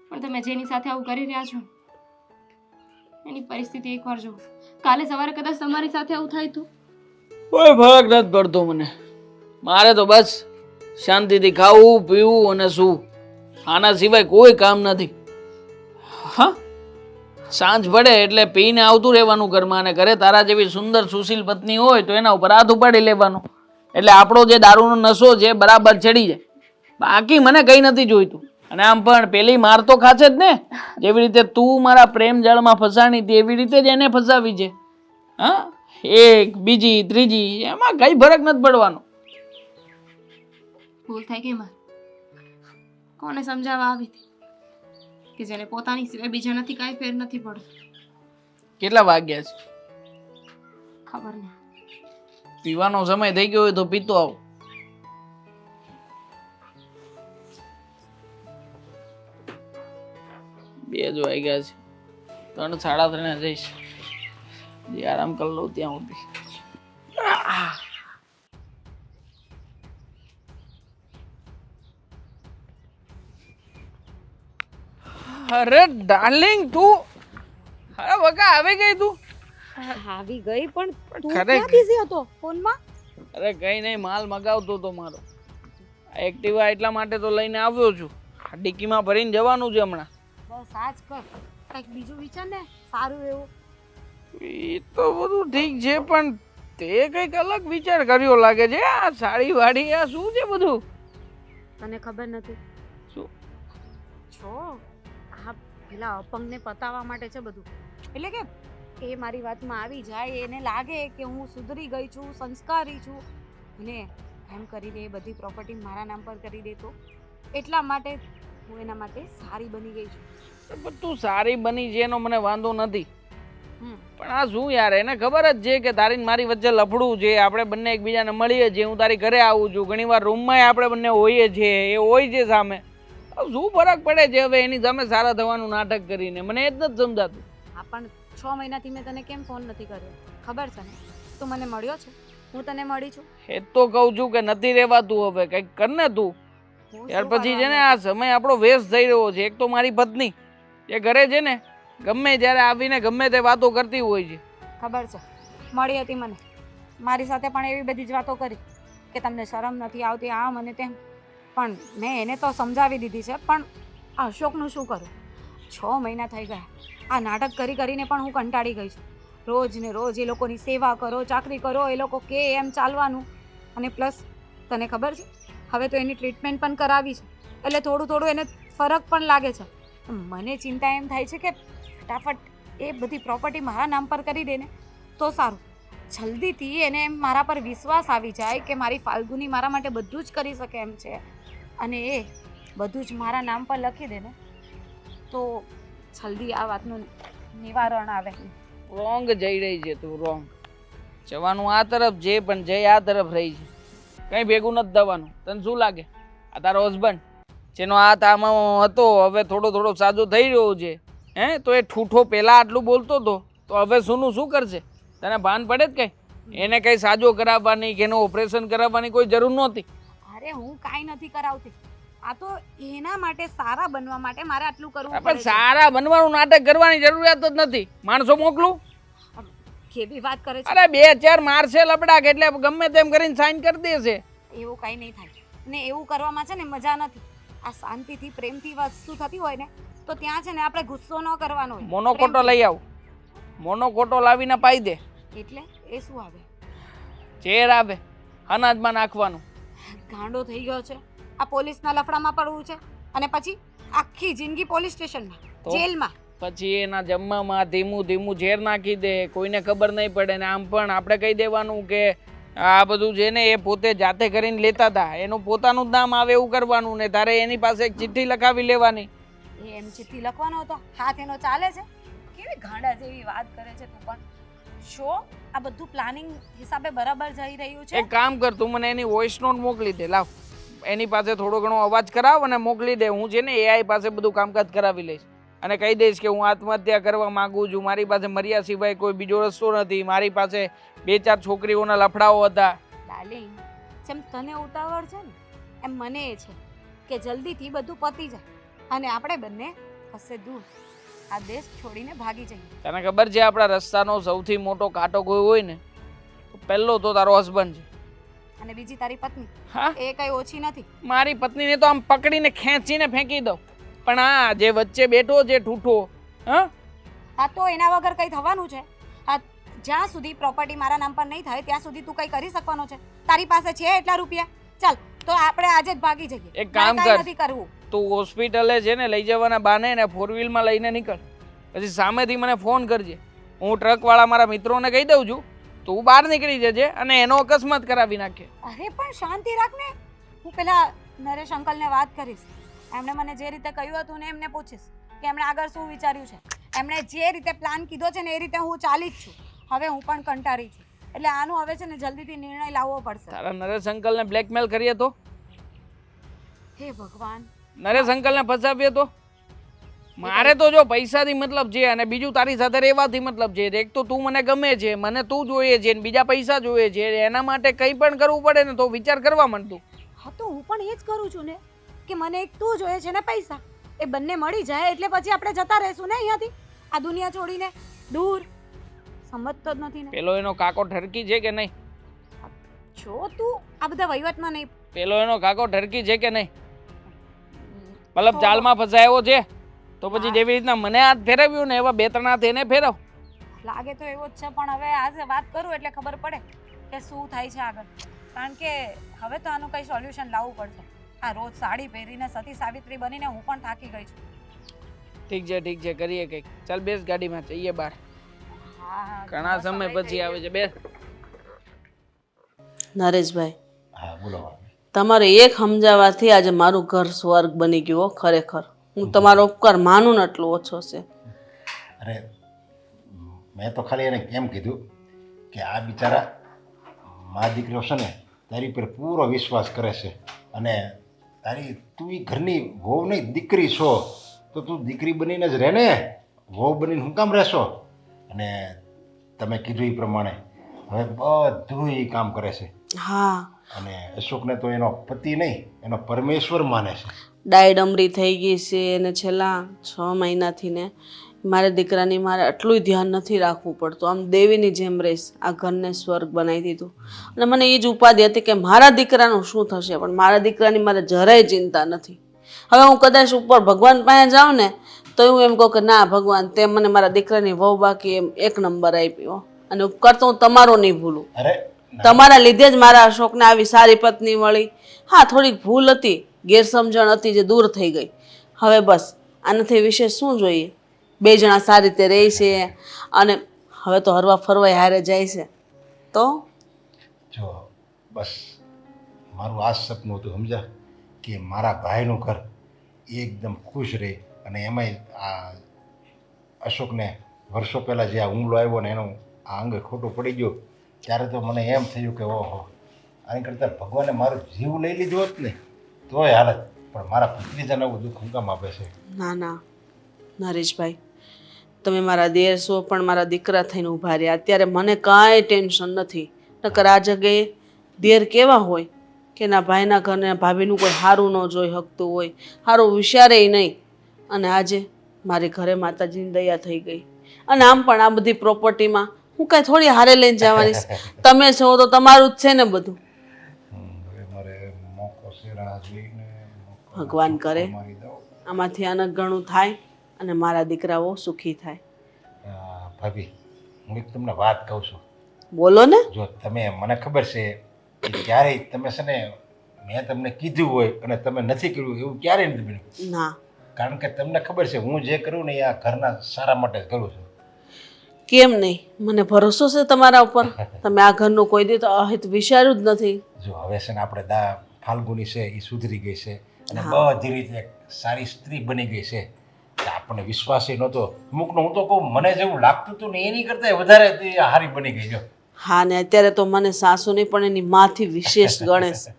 પણ તમે જેની સાથે આવું કરી રહ્યા છો એની પરિસ્થિતિ એકવાર જુઓ. કાલે સવારે કદાચ તમારી સાથે આવું થાય તો? કોઈ ફરક નથી પડતો મને. મારે તો બસ શાંતિથી ખાવું, પીવું અને શું, આના સિવાય કોઈ કામ નથી. હા, સાંજ પડે એટલે પીને આવતું રહેવાનું ઘરમાં, અને ઘરે તારા જેવી સુંદર સુશીલ પત્ની હોય તો એના ઉપર હાથ ઉપાડી લેવાનો, એટલે આપણો જે દારૂનો નશો છે બરાબર ચડી જાય. બાકી મને કંઈ નથી જોઈતું. અને આમ પણ પેલી માર તો ખાશે જ ને, જેવી રીતે તું મારા પ્રેમ જાળમાં ફસાણી હતી એવી રીતે જ એને ફસાવી છે. હા, એક બીજી ત્રીજી, એમાં કઈ ફરક નથી પડવાનો. ભૂલ થઈ ગઈ મારે. કોને સમજાવવા આવી હતી કે જેને પોતાની સિવાય બીજા નથી કાંઈ ફેર નથી પડતો? કેટલા વાગ્યા છે? ખબર નહીં. પીવાનો સમય થઈ ગયો હોય તો પીતો આવ. બે જ વાગ્યા છે, 3 સાડા 3 જઈશ. જે આરામ કરી લઉં ત્યાં સુધી. અરે ડાર્લિંગ તું, અરે વકા આવી ગઈ તું? આવી ગઈ પણ તું ખરેખર. ક્યાં બિઝી હતો ફોનમાં? અરે કઈ નહીં, માલ મગાવતો તો મારો. આ એક્ટિવા એટલા માટે તો લઈને આવ્યો છું. આ ડિક્કીમાં ભરીને જવાનું છે હમણાં. બસ આજ કર, કંઈક બીજું વિચાર ને સારું એવું. એ તો બધું ઠીક છે પણ તે કંઈક અલગ વિચાર કર્યો લાગે છે. આ સાડી વાડી આ શું છે બધું? તને ખબર નથી શું? છો આ પેલા અપંગને પતાવવા માટે છે બધું. એટલે કે એ મારી વાતમાં આવી જાય, એને લાગે કે હું સુધરી ગઈ છું, સંસ્કારી છું, અને એમ કરીને એ બધી પ્રોપર્ટી મારા નામ પર કરી દેતો. એટલા માટે હું એના માટે સારી બની ગઈ છું. પણ તું સારી બની છે એનો મને વાંધો નથી, હમ પણ આ શું યાર, એને ખબર જ છે કે તારી ને મારી વચ્ચે લફડું છે. આપણે બંને એકબીજાને મળીએ છીએ, હું તારી ઘરે આવું છું, ઘણીવાર રૂમમાં આપણે બંને હોઈએ છીએ, એ હોય છે સામે. શું ફરક પડે છે હવે એની સામે સારા થવાનું નાટક કરીને? મને એ જ નથી સમજાતું. હા પણ 6 મહિનાથી મેં તને કેમ ફોન નથી કર્યો? ખબર છે ને, તું મને મળ્યો છે, હું તને મળી છું. એ તો કહું છું કે નથી રહેવાતું હવે, કંઈક કર ને તું. હું ત્યાર શું પછી છે ને કરવાનું આ સમય આપણો વેસ્ટ થઈ રહ્યો છે. એક તો મારી પત્ની એ ઘરે છે ને ગમે જ્યારે આવીને ગમે તે વાતો કરતી હોય છે. ખબર છે, મળી હતી મને, મારી સાથે પણ એવી બધી જ વાતો કરી કે તમને શરમ નથી આવતી, આમ અને તેમ. પણ મેં એને તો સમજાવી દીધી છે, પણ અશોકનું શું કરું? 6 મહિના થઈ ગયા આ નાટક કરી કરીને પણ હું કંટાળી ગઈ છું. રોજ ને રોજ એ લોકોની સેવા કરો, ચાકરી કરો, એ લોકો કે એમ ચાલવાનું. અને પ્લસ તને ખબર છે હવે તો એની ટ્રીટમેન્ટ પણ કરાવી છે, એટલે થોડું થોડું એને ફરક પણ લાગે છે. મને ચિંતા એમ થાય છે કે ફટાફટ એ બધી પ્રોપર્ટી મારા નામ પર કરી દે ને તો સારું. જલ્દીથી એને એમ મારા પર વિશ્વાસ આવી જાય કે મારી ફાલ્ગુની મારા માટે બધું જ કરી શકે એમ છે, અને એ બધું જ મારા નામ પર લખી દે ને તો જલ્દી આ વાતનું નિવારણ આવે. રોંગ જઈ રહી છે તું, રોંગ. જવાનું આ તરફ છે પણ જઈ આ તરફ રહી છે. કંઈ ભેગું નથી થવાનું. તને શું લાગે આ તારો હસબન્ડ જેનો હાથ આમાં હતો હવે થોડો થોડો સાજો થઈ રહ્યો છે, હે? તો એ ઠૂઠો પહેલાં આટલું બોલતો હતો તો હવે શું કરશે? તને ભાન પડે જ કંઈ? એને કંઈ સાજો કરાવવાની કે એનું ઓપરેશન કરાવવાની કોઈ જરૂર નહોતી. અરે હું કાંઈ નથી કરાવતી, આ તો એના માટે સારા બનવા માટે મારે આટલું કરવું પણ પડે છે. સારા બનવાનું નાટક કરવાની જરૂરિયાત જ નથી. માણસો મોકલું? કેવી વાત કરે છે? અરે 2-4 મારશે લપડાક એટલે ગમે તેમ કરીને સાઈન કરી દેશે. એવું કાંઈ નહીં થાય, ને એવું કરવામાં છે ને મજા નથી. આ શાંતિથી પ્રેમથી વસ્તુ થતી હોય ને તો ત્યાં છે ને આપણે ગુસ્સો ન કરવાનો હોય. મોનોકોટો લઈ આવ. મોનોકોટો લાવીને પાઈ દે. એટલે એ શું આવે? ઝેર આવે, અનાજમાં નાખવાનું. ગાંડો થઈ ગયો છે, આ પોલીસના લફડામાં પડવું છે અને પછી આખી જિંદગી પોલીસ સ્ટેશનમાં, તો? જેલમાં. પછી એના જમવામાં ધીમું ધીમું ઝેર નાખી દે, કોઈને ખબર નહીં પડે. ને આમ પણ આપણે કહી દેવાનું કે આ બધું છે ને એ પોતે જાતે કરીને લેતા હતા, એનું પોતાનું જ નામ આવે એવું કરવાનું. ને તારે એની પાસે એક ચિઠ્ઠી લખાવી લેવાની. એ એમ ચિઠ્ઠી લખવાનો હતો, હાથ એનો ચાલે છે? કેવી ગાંડા જેવી વાત કરે છે તું પણ. શો આ બધું પ્લાનિંગ હિસાબે બરાબર જઈ રહ્યું છે? એક કામ કર, તું મને એની વોઇસ નોટ મોકલી દે. લાવ, એની પાસે થોડો ઘણો અવાજ કરાવ અને મોકલી દે. હું છે ને AI પાસે બધું કામકાજ કરાવી લઈશ અને કહી દઈશ કે હું આત્મહત્યા કરવા માંગુ છું, મારી પાસે મર્યા સિવાય કોઈ બીજો રસ્તો નથી, મારી પાસે 2-4 છોકરીઓના લફડાઓ હતા. ડાર્લિંગ, જેમ તને ઉતાવળ છે ને એમ મને એ છે કે જલ્દીથી બધું પતી જાય અને આપણે બંને હશે દૂર આ દેશ છોડીને ભાગી જઈએ. તને ખબર છે આપણા રસ્તાનો સૌથી મોટો કાંટો કોઈ હોય ને તો પહેલો તો તારો હસબન્ડ છે. અને બીજી તારી પત્ની, હા, એ કઈ ઓછી નથી. મારી પત્નીને તો આમ પકડીને ખેંચીને ફેંકી દઉં, પણ આ જે વચ્ચે બેઠો છે ઠૂઠો, હા, આ તો એના વગર કઈ થવાનું છે? આ જ્યાં સુધી પ્રોપર્ટી મારા નામ પર નહીં થાય ત્યાં સુધી તું કઈ કરી શકવાનો છે? તારી પાસે છે એટલા રૂપિયા? ચાલ તો આપણે આજે જ ભાગી જઈએ. એક કામ મારે કાંઈ કર. નથી કરવું. તું હોસ્પિટલે છે ને લઈ જવાના બાને ને 4-વ્હીલમાં લઈને નીકળ. પછી સામેથી મને ફોન કરજે. હું ટ્રકવાળા મારા મિત્રોને કહી દઉં છું, તું બહાર નીકળી જજે અને એનો અકસ્માત કરાવી નાખે. અરે પણ શાંતિ રાખ ને, હું પેલા નરેશ અંકલને વાત કરીશ. એમણે મને જે રીતે કહ્યું હતું ને એમને પૂછીશ કે એમણે આગળ શું વિચાર્યું છે. એમણે જે રીતે પ્લાન કીધો છે ને એ રીતે હું ચાલી જ છું. હવે હું પણ કંટાળી છું, એટલે આનું હવે છે ને જલ્દીથી નિર્ણય લાવવો પડશે. તારા નરેશ અંકલને બ્લેકમેલ કરીએ તો? હે ભગવાન, નરેશ અંકલને ફસાવીએ તો? મારે તો જો પૈસાથી મતલબ છે અને બીજું તારી સાથે રહેવાથી મતલબ છે. એક તો તું મને ગમે છે, મને તું જોઈએ છે, ને બીજા પૈસા જોઈએ છે. એના માટે કંઈ પણ કરવું પડે ને તો વિચાર કરવા માંડતું. હા તો હું પણ એ જ કરું છું ને કે મને એક તું જોઈએ છે ને પૈસા, એ બંને મળી જાય એટલે પછી આપણે જતા રહેશું ને અહીંયાથી, આ દુનિયા છોડીને દૂર. સમજતો જ નથી ને. પેલો એનો કાકો ઠરકી છે કે નહીં? જો તું આ બધા વહીવટમાં નહીં. પેલો એનો કાકો ઠરકી છે કે નહીં? મતલબ જાલમાં ફસાયો છે તો પછી જેવી રીતના મને હાથ ફેરવ્યું ને એવા 2-3 હાથ એને ફેરવ. લાગે તો એવો જ છે, પણ હવે આજે વાત કરું એટલે ખબર પડે કે શું થાય છે આગળ. કારણ કે હવે તો આનું કંઈ સોલ્યુશન લાવવું પડશે. આ રોજ સાડી પહેરીને સતી સાવિત્રી બનીને હું પણ થાકી ગઈ છું. ઠીક છે, કરીએ કંઈક. ચાલ બેસ ગાડીમાં, જઈએ બહાર. હા, ઘણા સમય પછી આવે છે. બેસ. નરેશભાઈ, હા બોલો ભાભી. તમારે એક સમજાવવાથી આજે મારું ઘર સ્વર્ગ બની ગયું હો, ખરેખર. હું તમારો ઉપકાર માનું ને એટલો ઓછો છે. અરે મેં તો ખાલી એને કેમ કીધું કે આ બિચારા મા દીકરીઓ છે ને તારી પર પૂરો વિશ્વાસ કરે છે અને તું એ ઘરની વહુ નહીં દીકરી છો તો તું દીકરી બનીને જ રહે ને, વહુ બનીને હું કામ રહેશો? અને તમે કીધું એ પ્રમાણે હવે બધું એ કામ કરે છે. હા, અને અશોકને તો એનો પતિ નહીં, એનો પરમેશ્વર માને છે. ડાયડમરી થઈ ગઈ છે અને છેલ્લા 6 મહિનાથી ને મારા દીકરાની મારે આટલું ધ્યાન નથી રાખવું પડતું. આમ દેવીની જેમ રહીશ. આ ઘરને સ્વર્ગ બનાવી દીધું. અને મને એ જ ઉપાધિ હતી કે મારા દીકરાનું શું થશે, પણ મારા દીકરાની મારે જરાય ચિંતા નથી. હવે હું કદાચ ઉપર ભગવાન પાસે જાઉં ને તો હું એમ કહું કે ના ભગવાન તે મને મારા દીકરાની વહુ બાકી એમ એક નંબર આપ્યો અને ઉપકાર તો હું તમારો નહીં ભૂલું. અરે તમારા લીધે જ મારા અશોકને આવી સારી પત્ની મળી. હા, થોડીક ભૂલ હતી, ગેરસમજણ હતી જે દૂર થઈ ગઈ. હવે બસ આનાથી વિશેષ શું જોઈએ? બે જણા સારી રીતે રહે છે અને હવે તો હરવા ફરવા હારે જાય છે. તો જો બસ મારું આ જ સપનું હતું સમજા કે મારા ભાઈનું ઘર એ એકદમ ખુશ રહે. અને એમાંય આ અશોકને વર્ષો પહેલાં જે આ હુમલો આવ્યો ને એનું આ અંગે ખોટું પડી ગયું ત્યારે તો મને એમ થયું કે ઓહો, આની કરતાં ભગવાને મારો જીવ લઈ લીધો હોત ને તોય હાલત, પણ મારા ભત્રીજાને એવું દુઃખ હુંકામ આપે છે. ના ના નરેશભાઈ, તમે મારા દેર છો પણ મારા દીકરા થઈને ઊભા રહ્યા. અત્યારે મને કાંઈ ટેન્શન નથી. નકર આ જગ્યાએ દેર કેવા હોય કે ના ભાઈના ઘરને ભાભીનું કોઈ સારું ન જોઈ શકતું હોય, સારું વિચારે નહીં. અને આજે મારી ઘરે માતાજીની દયા થઈ ગઈ. અને આમ પણ આ બધી પ્રોપર્ટીમાં હું કાંઈ થોડી હારે લઈને જવાની છું. તમે છો તો તમારું જ છે ને બધું. હવે મારે મોકો છે રાહ જોઈને ભગવાન કરે મારી દઉં. આમાંથી અનક ઘણું થાય અને મારા દીકરાઓ સુખી થાય. ભાભી હું એક તમને વાત કહું છું. બોલો ને. જો તમે મને ખબર છે કે ક્યારેય તમે છે ને મેં તમને કીધું હોય અને તમે નથી કર્યું એવું ક્યારેય નથી બન્યું. ના, કારણ કે તમને ખબર છે હું જે કરું ને એ આ ઘરના સારા માટે જ કરું છું. કેમ નહીં? મને ભરોસો છે તમારા ઉપર. તમે આ ઘરનું કોઈ દી તો અહિત વિચાર્યું જ નથી. જો હવે છે ને આપણે ફાલ્ગુની છે એ સુધરી ગઈ છે અને બધી રીતે એક સારી સ્ત્રી બની ગઈ છે. આપણને વિશ્વાસ નહોતો અમુકનો. હું તો કહું મને જેવું લાગતું હતું ને એની કરતાં વધારે તે હારી બની ગઈ. જો હા, ને અત્યારે તો મને સાસુની પણ એની માથી વિશેષ ગણે છે.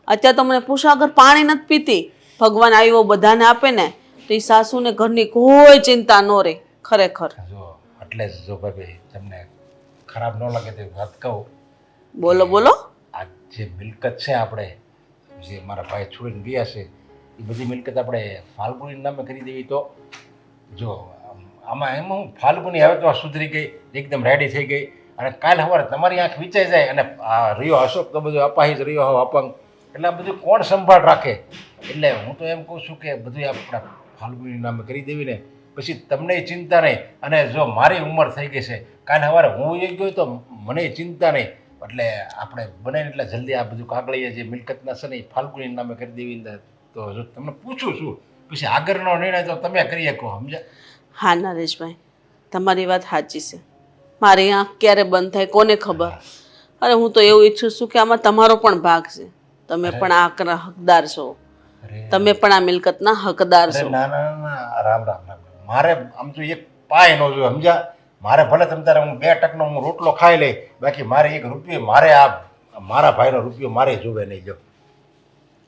અત્યારે તો મને પૂછા વગર પાણી નથી પીતી. ભગવાન આવ્યો બધાને આપે ને તો એ સાસુને ઘરની કોઈ ચિંતા ન રહે. ખરેખર. જો એટલે જ જો ભાભી તમને ખરાબ ન લાગે તો વાત કહું. બોલો બોલો. આ જે મિલકત છે આપણે જે મારા ભાઈ છોડીને ગયા છે એ બધી મિલકત આપણે ફાલ્ગુની નામે કરી દેવી તો જો આમાં એમાં હું ફાલ્ગુની હવે તો સુધરી ગઈ, એકદમ રેડી થઈ ગઈ. અને કાલ સવારે તમારી આંખ વિચાઈ જાય અને આ રહ્યો અશોક તો બધું અપાહિજ રહ્યો અપંગ, એટલે આ બધું કોણ સંભાળ રાખે? એટલે હું તો એમ કહું છું કે બધું આપણા ફાલ્ગુની નામે કરી દેવી ને પછી તમને ચિંતા નહીં. અને જો મારી ઉંમર થઈ ગઈ છે કાલ સવારે હું એ ગયો તો મને ચિંતા નહીં. એટલે આપણે બને એટલે જલ્દી આ બધું કાગળીએ જે મિલકતના છે ને એ ફાલ્ગુની નામે કરી દેવી. તો જો તમને પૂછું છું પછી આગળનો નિર્ણય તો તમે કરી શકો. સમજ્યા? હા નરેશભાઈ, તમારી વાત સાચી છે. મારી આંખ ક્યારે બંધ થાય કોને ખબર. અરે હું તો એવું ઈચ્છું છું કે આમાં તમારો પણ ભાગ છે. તમે પણ આ હકદાર છો. તમે પણ આ મિલકતના હકદાર છો. ના ના ના રામ રામ રામ. મારે આમ તો એક પાય ન જોયું. સમજ્યા? મારે ભલે તમ તારે હું 2 ટકનો હું રોટલો ખાઈ લઈ, બાકી મારે 1 રૂપિયો મારે આ મારા ભાઈનો રૂપિયો મારે જોવે નહીં. જો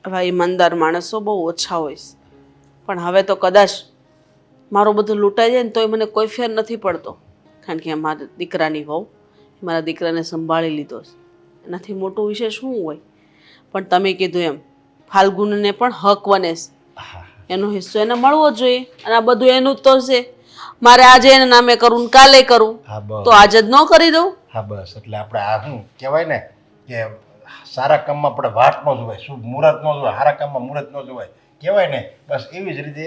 હવે ઈમાનદાર માણસો બહુ ઓછા હોય છે. પણ હવે તો કદાચ મારું બધું લૂંટાઈ જાય ને તોય મને કોઈ ફેર નથી પડતો. કારણ કે મારા દીકરાની વહુ મારા દીકરાને સંભાળી લીધો છે. એનાથી મોટું વિષય શું હોય? પણ તમે કીધું એમ ફાલ્ગુનને પણ હક બને છે. એનો હિસ્સો એને મળવો જ જોઈએ. અને આ બધું એનું જ તો છે. મારે આજે એના નામે કરું ને કાલે કરું તો આજે જ ન કરી દઉં? હા બસ. એટલે આપણે આ શું કહેવાય ને કે સારા કામમાં આપણે વાટ ન જોવાય, શુભ મુહૂર્ત ન જોવાય, સારા કામમાં મુહૂર્ત ન જોવાય કહેવાય ને. બસ એવી જ રીતે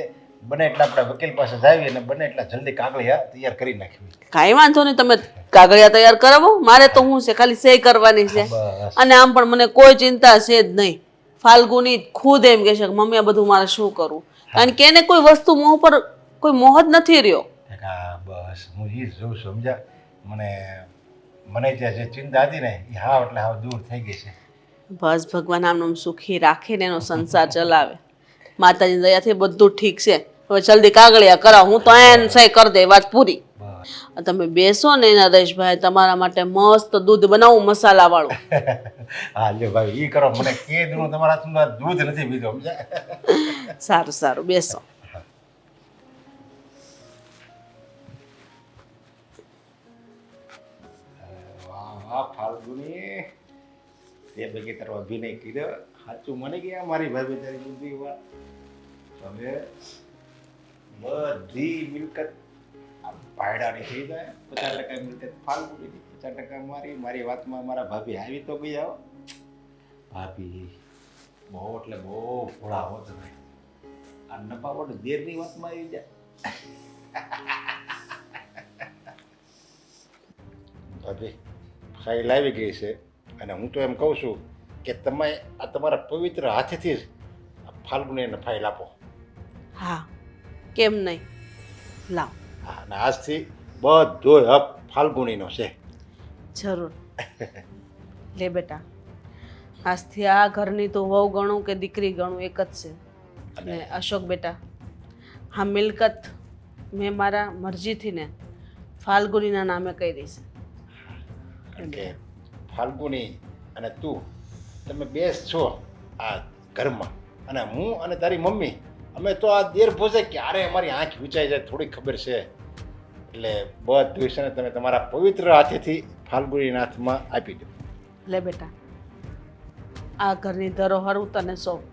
બને એટલે આપણે વકીલ પાસે જાવીએ અને બને એટલા જલ્દી કાગળિયા તૈયાર કરી નાખવી. કાંઈ વાંધો નહીં, તમે કાગળિયા તૈયાર કરાવો. મારે તો હું છે ખાલી સહી કરવાની છે. અને આમ પણ મને કોઈ ચિંતા છે જ નહીં. ફાલ્ગુની ખુદ એમ કહે છે કે મમ્મી આ બધું મારે શું કરવું? કારણ કે એને કોઈ વસ્તુ મોહ પર કોઈ મોહ જ નથી રહ્યો. હા બસ હું એ જ જોઉં છું. સમજ્યા? મને ત્યાં જે ચિંતા હતી ને એ હાવ એટલે હાવ દૂર થઈ ગઈ છે. બસ ભગવાન આમનું સુખી રાખીને એનો સંસાર ચલાવે. માતાજી દયાથી બધું ઠીક છે. હવે જલ્દી કાગળિયા કરાવો. હું તો એન સહી કરી દે, વાત પૂરી. તમે બેસો ને નરેશભાઈ, તમારા માટે મસ્ત દૂધ બનાવું મસાલા વાળું. હા લ્યો ભાઈ એ કરો. મને કે દીનું તમારા હાથમાં દૂધ નથી પીધું. સમજ્યા? સારું સારું, બેસો. વાહ ફાલ્ગુની, તે ભેગી તારો અભિનય કર્યો. સાચું મને ગયા મારી ભાભી તારી બુદ્ધિ. વાત હવે બધી મિલકત ભાડાની થઈ જાય. 50% મિલકત ફાલ્ગુની, 50% મારી. મારી વાતમાં મારા ભાભી આવી તો ગયા. ભાભી બહુ એટલે બહુ ભોળા હો તમે. આ નપાવટ દેરની વાતમાં આવી જાય. ભાભી ફાઇલ આવી ગઈ છે અને હું તો એમ કહું છું કે તમે આ તમારા પવિત્ર હાથેથી જ આ ફાલ્ગુનીને ફાઇલ આપો. હા કેમ નહીં લાવ. હા, અને આજથી બધો હક ફાલ્ગુનીનો છે. જરૂર લે બેટા, આજથી આ ઘરની તો વહુ ગણું કે દીકરી ગણું એક જ છે. અને અશોક બેટા, હા મિલકત મેં મારા મરજીથી ને ફાલ્ગુનીના નામે કહી દઈશ. કારણ કે ફાલ્ગુની અને તું તમે બે જ છો આ ઘરમાં, અને હું અને તારી મમ્મી અમે તો આ દેર ભોજે ક્યારે અમારી આંખ વિચાઈ જાય થોડી ખબર છે. એટલે બધું છે ને તમે તમારા પવિત્ર હાથેથી ફાલ્ગુનીના હાથમાં આપી દો. લે બેટા, આ ઘરની ધરોહર હું તને સોંપ.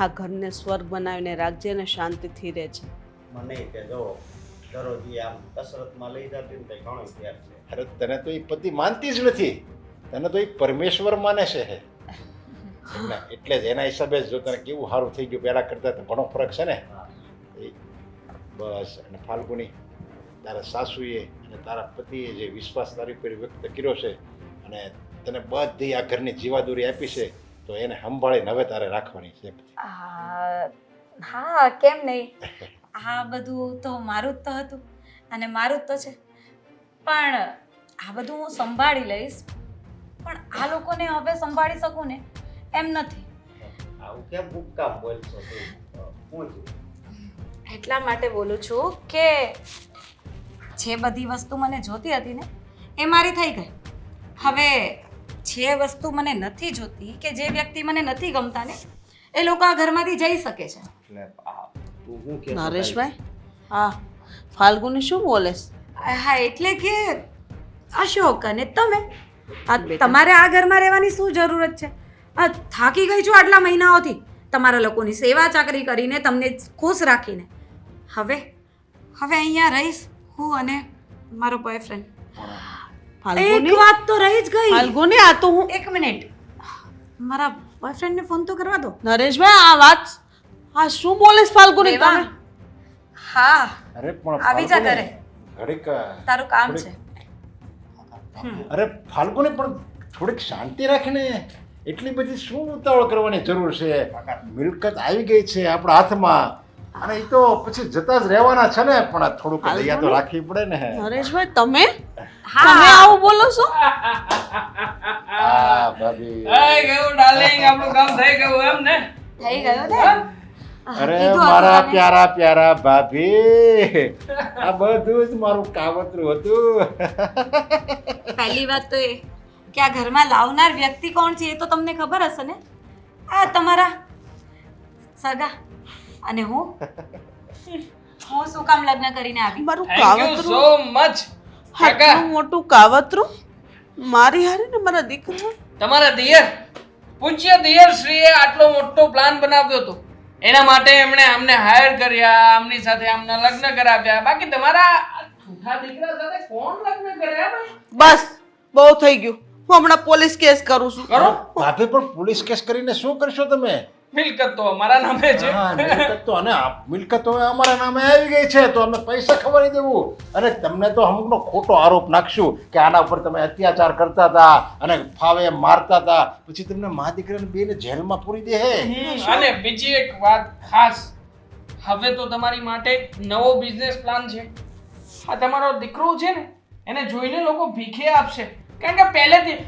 આ ઘરને સ્વર્ગ બનાવીને રાખજે ને શાંતિથી રહેજે. મને કે જો દરરોજ આમ કસરતમાં લઈ જતી ને ઘણો પ્યાર છે. અરે તને તો એ પતિ માનતી જ નથી, તને તો એ પરમેશ્વર માને છે. એટલે જ એના હિસાબે જો તને કેવું સારું થઈ ગયું પહેલાં કરતાં તો ઘણો ફરક છે ને. એ બસ. અને ફાલ્ગુની, તારા સાસુએ અને તારા પતિએ જે વિશ્વાસ તારી ઉપર વ્યક્ત કર્યો છે અને તને બધી આ ઘરની જીવાદોરી આપી છે, તો એને સંભાળીને હવે તારે રાખવાની છે. હા કેમ નહીં, આ બધું તો મારું જ તો હતું અને મારું જ તો છે. પણ આ બધું હું સંભાળી લઈશ, પણ આ લોકોને હવે સંભાળી શકું ને એમ નથી. આવું કેમ ભૂપકામ બોલશો તું? એટલા માટે બોલું છું કે જે બધી વસ્તુ મને જોતી હતી ને એ મારી થઈ ગઈ. હવે જે વસ્તુ મને નથી જોતી કે જે વ્યક્તિ મને નથી ગમતા ને એ લોકો આ ઘરમાંથી જઈ શકે છે. એટલે તું શું કે નરેશભાઈ, હા ફાલ્ગુની શું બોલેસ? હા એટલે કે અશોક અને તમે તમારે આ ઘરમાં રહેવાની શું જરૂરત છે? થાકી ગઈ છું આટલા મહિનાઓથી તમારા લોકોની સેવા ચાકરી કરીને, તમને ખુશ રાખીને. હવે અહીંયા રહીશ હું અને મારો બોયફ્રેન્ડ. એક વાત તો રહી જ ગઈ. ફાલ્ગુની, આ તો હું એક મિનિટ, મારા બોયફ્રેન્ડને ફોન તો કરવા દો. નરેશભાઈ, આ વાત આ શું બોલેસ ફાલ્ગુની દેવા. તમે? હા અરે પણ આવી જા ઘરે, ઘડીક તારું કામ છે. અરે ફાલ્ગુની, પણ થોડીક શાંતિ રાખીને એટલી બધી શું ઉતાવળ કરવાની જરૂર છે? મિલકત આવી ગઈ છે આપણા હાથમાં અને એ તો પછી જતા જ રહેવાના છે ને. પણ થોડુંક દયા તો રાખવી પડે ને. નરેશભાઈ, તમે આવું બોલો છો? હા ભાભી. થઈ ગયું ડાર્લિંગ, આપણું કામ થઈ ગયું એમ ને? થઈ ગયો ને? અરે મારા પ્યારા પ્યારા ભાભી, આ બધું જ મારું કાવતરું હતું. પહેલી વાત તો એ કે આ ઘરમાં લાવનાર વ્યક્તિ કોણ છે એ તો તમને ખબર હશે ને. આ તમારા સગા અને હું શું કામ લગ્ન કરીને આવી? મારું થેન્ક યુ કાવતરું, સો મચ કાકા. આટલું મોટું કાવતરું મારી હારે ને મારા દીકરા. તમારા દિયર, પૂજ્ય દિયર શ્રીએ આટલો મોટો પ્લાન બનાવ્યો હતો. એના માટે એમણે અમને હાયર કર્યા, આમની સાથે આમના લગ્ન કરાવ્યા. બાકી તમારા છૂઠા દીકરા સાથે કોણ લગ્ન કર્યા ભાઈ? બસ બહુ થઈ ગયું. હું હમણાં પોલીસ કેસ કરું છું. કરો. ભાભી, પણ પોલીસ કેસ કરીને શું કરશો તમે? મિલકત તો અમારા નામે છે. હા, મિલકત તો અને મિલકત તો હવે અમારા નામે આવી ગઈ છે, તો અમે પૈસા ખવડાવી દેવું. અને તમને તો અમુકનો ખોટો આરોપ નાખશું કે આના ઉપર તમે અત્યાચાર કરતા હતા અને ફાવે એમ મારતા હતા, પછી તમને મા દીકરાને બેને જેલમાં પૂરી દે. અને બીજી એક વાત ખાસ, હવે તો તમારી માટે એક નવો બિઝનેસ પ્લાન છે. આ તમારો દીકરો છે ને, એને જોઈને લોકો ભીખે આપશે. કારણ કે પહેલેથી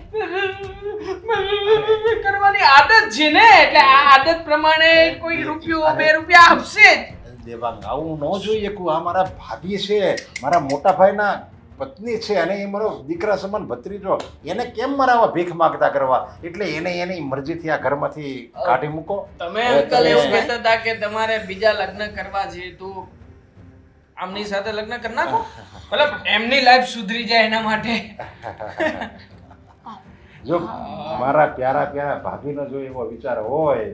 કરવાની આદત છે ને, એટલે આ આદત પ્રમાણે કોઈ રૂપિયો 2 રૂપિયા આપશે જ. દેવાંગ, આવું ન જોઈએ. આ મારા ભાભી છે, મારા મોટા ભાઈના પત્ની છે અને એ મારો દીકરા સમાન ભત્રીજો. એને કેમ મારા આવા ભીખ માંગતા કરવા? એટલે એને એની મરજીથી આ ઘરમાંથી કાઢી મૂકો. તમે અંકલ એવું કહેતા હતા કે તમારે બીજા લગ્ન કરવા છે, તો આમની સાથે લગ્ન કરી નાખો, મતલબ એમની લાઈફ સુધરી જાય એના માટે. જો મારા પ્યારા પ્યારા ભાભીનો જો એવો વિચાર હોય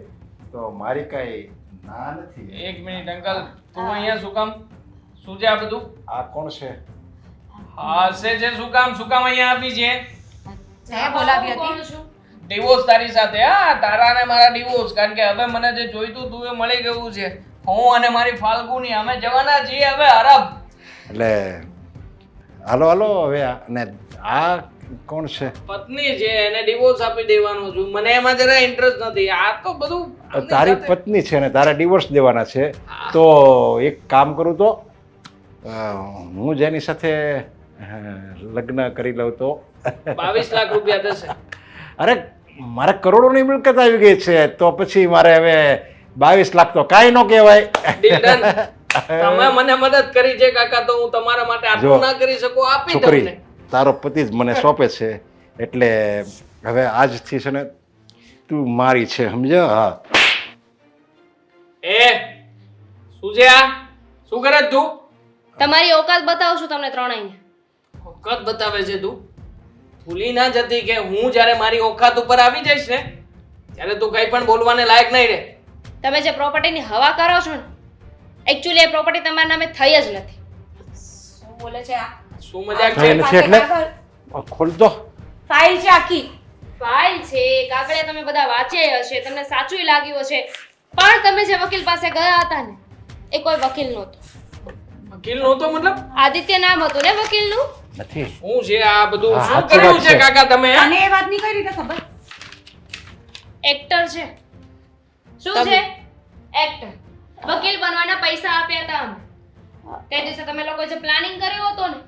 તો મારી કઈ ના નથી. એક મિનિટ અંકલ, તું અહીંયા શું કામ? શું છે આ બધું? આ કોણ છે? હા છે શું કામ અહીંયા આવી છે? જે બોલાવી હતી ડિવોર્સ તારી સાથે. હા, તારા અને મારા ડિવોર્સ. કારણ કે હવે મને જે જોઈતું તું એ મળી ગયું છે. હું અને મારી ફાલ્ગુની અમે જવાના છીએ હવે અરબ. એટલે હાલો હાલો હવે અને આ કોણ છે? પત્ની છે, એને ડિવોર્સ આપી દેવાનો છું. મને એમાં જરા ઇન્ટરેસ્ટ નથી. આ તો બધું આમની તારી સાથે- પત્ની છે ને તારે ડિવોર્સ દેવાના છે તો એક કામ કરું તો હું જેની સાથે લગ્ન કરી લઉં તો 22 લાખ રૂપિયા થશે. અરે મારે કરોડોની મિલકત આવી ગઈ છે તો પછી મારે હવે 22 લાખ તો કાંઈ ન કહેવાય. Deal done. તમે મને મદદ કરી છે કાકા, તો હું તમારા માટે જો, આટલું ના કરી શકું. આપી છોકરી તમને. તારો પતિ જ મને સોંપે છે એટલે હવે આજથી છે ને તું મારી છે સમજ્યો? હા. એ શું છે આ? શું કરે છે તું? તમારી ઓકાત બતાવું છું તમને ત્રણેયને. ઓકાત બતાવે છે તું? ભૂલી ના જતી કે હું જ્યારે મારી ઓકાત ઉપર આવી જઈશ ને ત્યારે તું કઈ પણ બોલવાને લાયક નહીં રહે. તમે જે પ્રોપર્ટીની હવા કરો છો ને, એકચ્યુઅલી એ પ્રોપર્ટી તમારા નામે થઈ જ નથી. શું બોલે છે આ? શું મજાક હા, છે? એને- એટલે ખોલ દો. ફાઇલ છે આખી. ફાઇલ છે, કાગળિયા તમે બધા વાંચ્યા હશે, તમને સાચું લાગ્યું હશે, પણ તમે જે વકીલ પાસે ગયા હતા ને એ કોઈ વકીલ નહોતો. વકીલ નહોતો મતલબ? આદિત્ય નામ હતું ને વકીલનું? નથી શું છે આ બધું? હા, શું સાચી કર્યું વાત છે છે. કાકા તમે? અને એ વાતની કઈ રીતે ખબર? એક્ટર છે. શું છે? એક્ટર. વકીલ બનવાના પૈસા આપ્યા હતા અમે. તે દિવસે તમે લોકો જે પ્લાનિંગ કર્યું હતું ને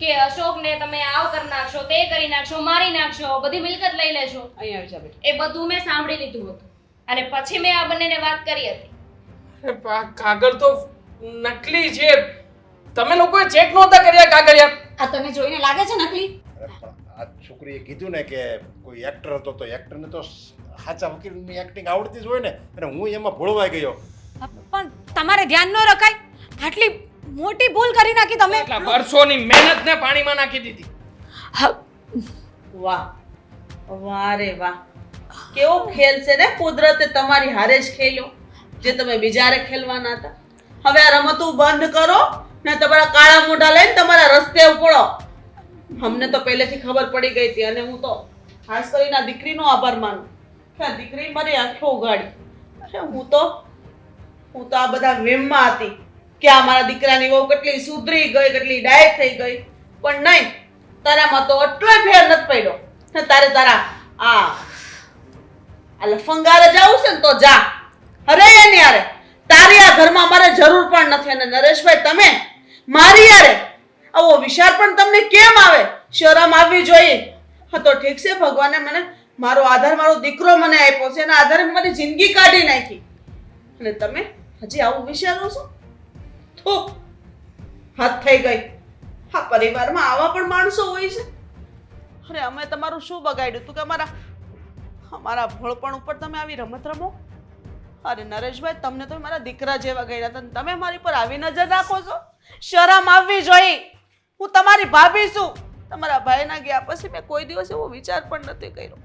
કે અશોકને તમે આવ કરી નાખશો, તે કરી નાખશો, મારી નાખશો, બધી મિલકત લઈ લેશો, અહીંયા આવી જા બેટા. એ બધું મેં સાંભળી લીધું હતું અને પછી મેં આ બંનેને વાત કરી હતી. અરે આ કાગળ તો નકલી છે. તમે લોકોએ ચેક નહોતા કર્યા કાગળિયા? આ તને જોઈને લાગે છે નકલી? આ છોકરીએ કીધું ને કે કોઈ એક્ટર હતો તો એક્ટરને તો સાચા વકીલની એક્ટિંગ આવડતી જ હોય ને અને હું એમાં ભોળવાઈ ગયો. પણ તમારે ધ્યાન ન રખાય? આટલી મોટી ભૂલ કરી નાખી તમે. આટલા વર્ષોની મહેનતને પાણીમાં નાખી દીધી. વાહ વાહ રે વાહ, કેવો ખેલ છે ને કુદરતે તમારી હારે જ ખેલ્યો જે તમે બીજારે ખેલવાના હતા. હવે આ રમતું બંધ કરો ને તમારા કાળા મોઢા લઈને તમારા રસ્તે ઉપડો. અમને તો પહેલેથી ખબર પડી ગઈ હતી અને હું તો ખાસ કરીને આ દીકરીનો આભાર માનું કે આ દીકરી મારી આંખો ઉગાડી. અરે હું તો આ બધા વેમમાં હતી કે આ મારા દીકરાની વહુ કેટલી સુધરી ગઈ, કેટલી ડાયટ થઈ ગઈ, પણ નહીં, તારામાં તો એટલો ફેર નથી પડ્યો ને તારે તારા આ લફંગારે જાવું છે ને તો જા. અરે એની યારે તારી આ ઘરમાં મારે જરૂર પણ નથી. અને નરેશભાઈ તમે મારી યારે આવો વિચાર પણ તમને કેમ આવે? શરમ આવવી જોઈએ. હા તો ઠીક છે, ભગવાને મને મારો આધાર, મારો દીકરો મને આપ્યો છે એના આધારે મેં મારી જિંદગી કાઢી નાખી અને તમે હજી આવું વિચારો છો? થો હાથ થઈ ગઈ. હા, પરિવારમાં આવા પણ માણસો હોય છે. અરે અમે તમારું શું બગાડ્યું તું કે અમારા ભોળપણ ઉપર તમે આવી રમત રમો? અરે નરેશભાઈ, તમને તો મારા દીકરા જેવા ગયેલા હતા, તમે મારી પર આવી નજર રાખો છો? શરમ આવવી જોઈએ. હું તમારી ભાભી છું. તમારા ભાઈના ગયા પછી મેં કોઈ દિવસ એવો વિચાર પણ નથી કર્યો.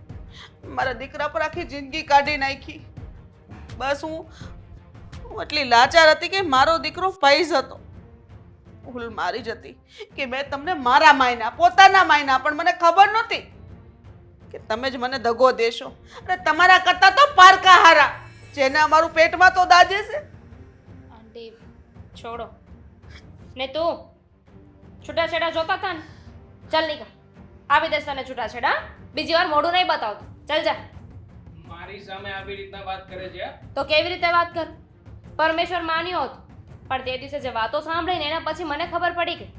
મારા દીકરા પર આખી જિંદગી કાઢી નાખી. બસ હું એટલી લાચાર હતી કે મારો દીકરો ફૈઝ હતો. ભૂલ મારી જ હતી કે મેં તમને મારા માયના, પોતાના માયના, પણ મને ખબર નહોતી કે તમે જ મને દગો દેશો. અને તમારા કરતા તો પારકા હારા જેને અમારું પેટમાં તો દાજે છે. આંટી છોડો ને, તું છૂટાછેડા જોતા હતા ને, ચાલ નીકળ. આવી દઈશ તને છૂટાછેડા. બીજી વાર મોઢું નહીં બતાવતું. ચાલ જા. મારી સામે આવી રીતના વાત કરે છે? તો કેવી રીતે વાત કર? પરમેશ્વર માન્યો હતો, પણ તે દિવસે જે વાતો સાંભળીને એના પછી મને ખબર પડી ગઈ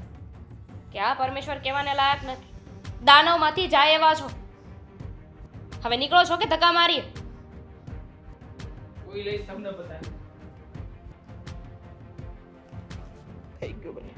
કે આ પરમેશ્વર કહેવાને લાયક નથી. દાનવમાંથી જાય એવા છો. હવે નીકળો છો કે ધક્કા મારીએ? કોઈ લઈ તમને બતાવે. થઈ ગયું ભાઈ.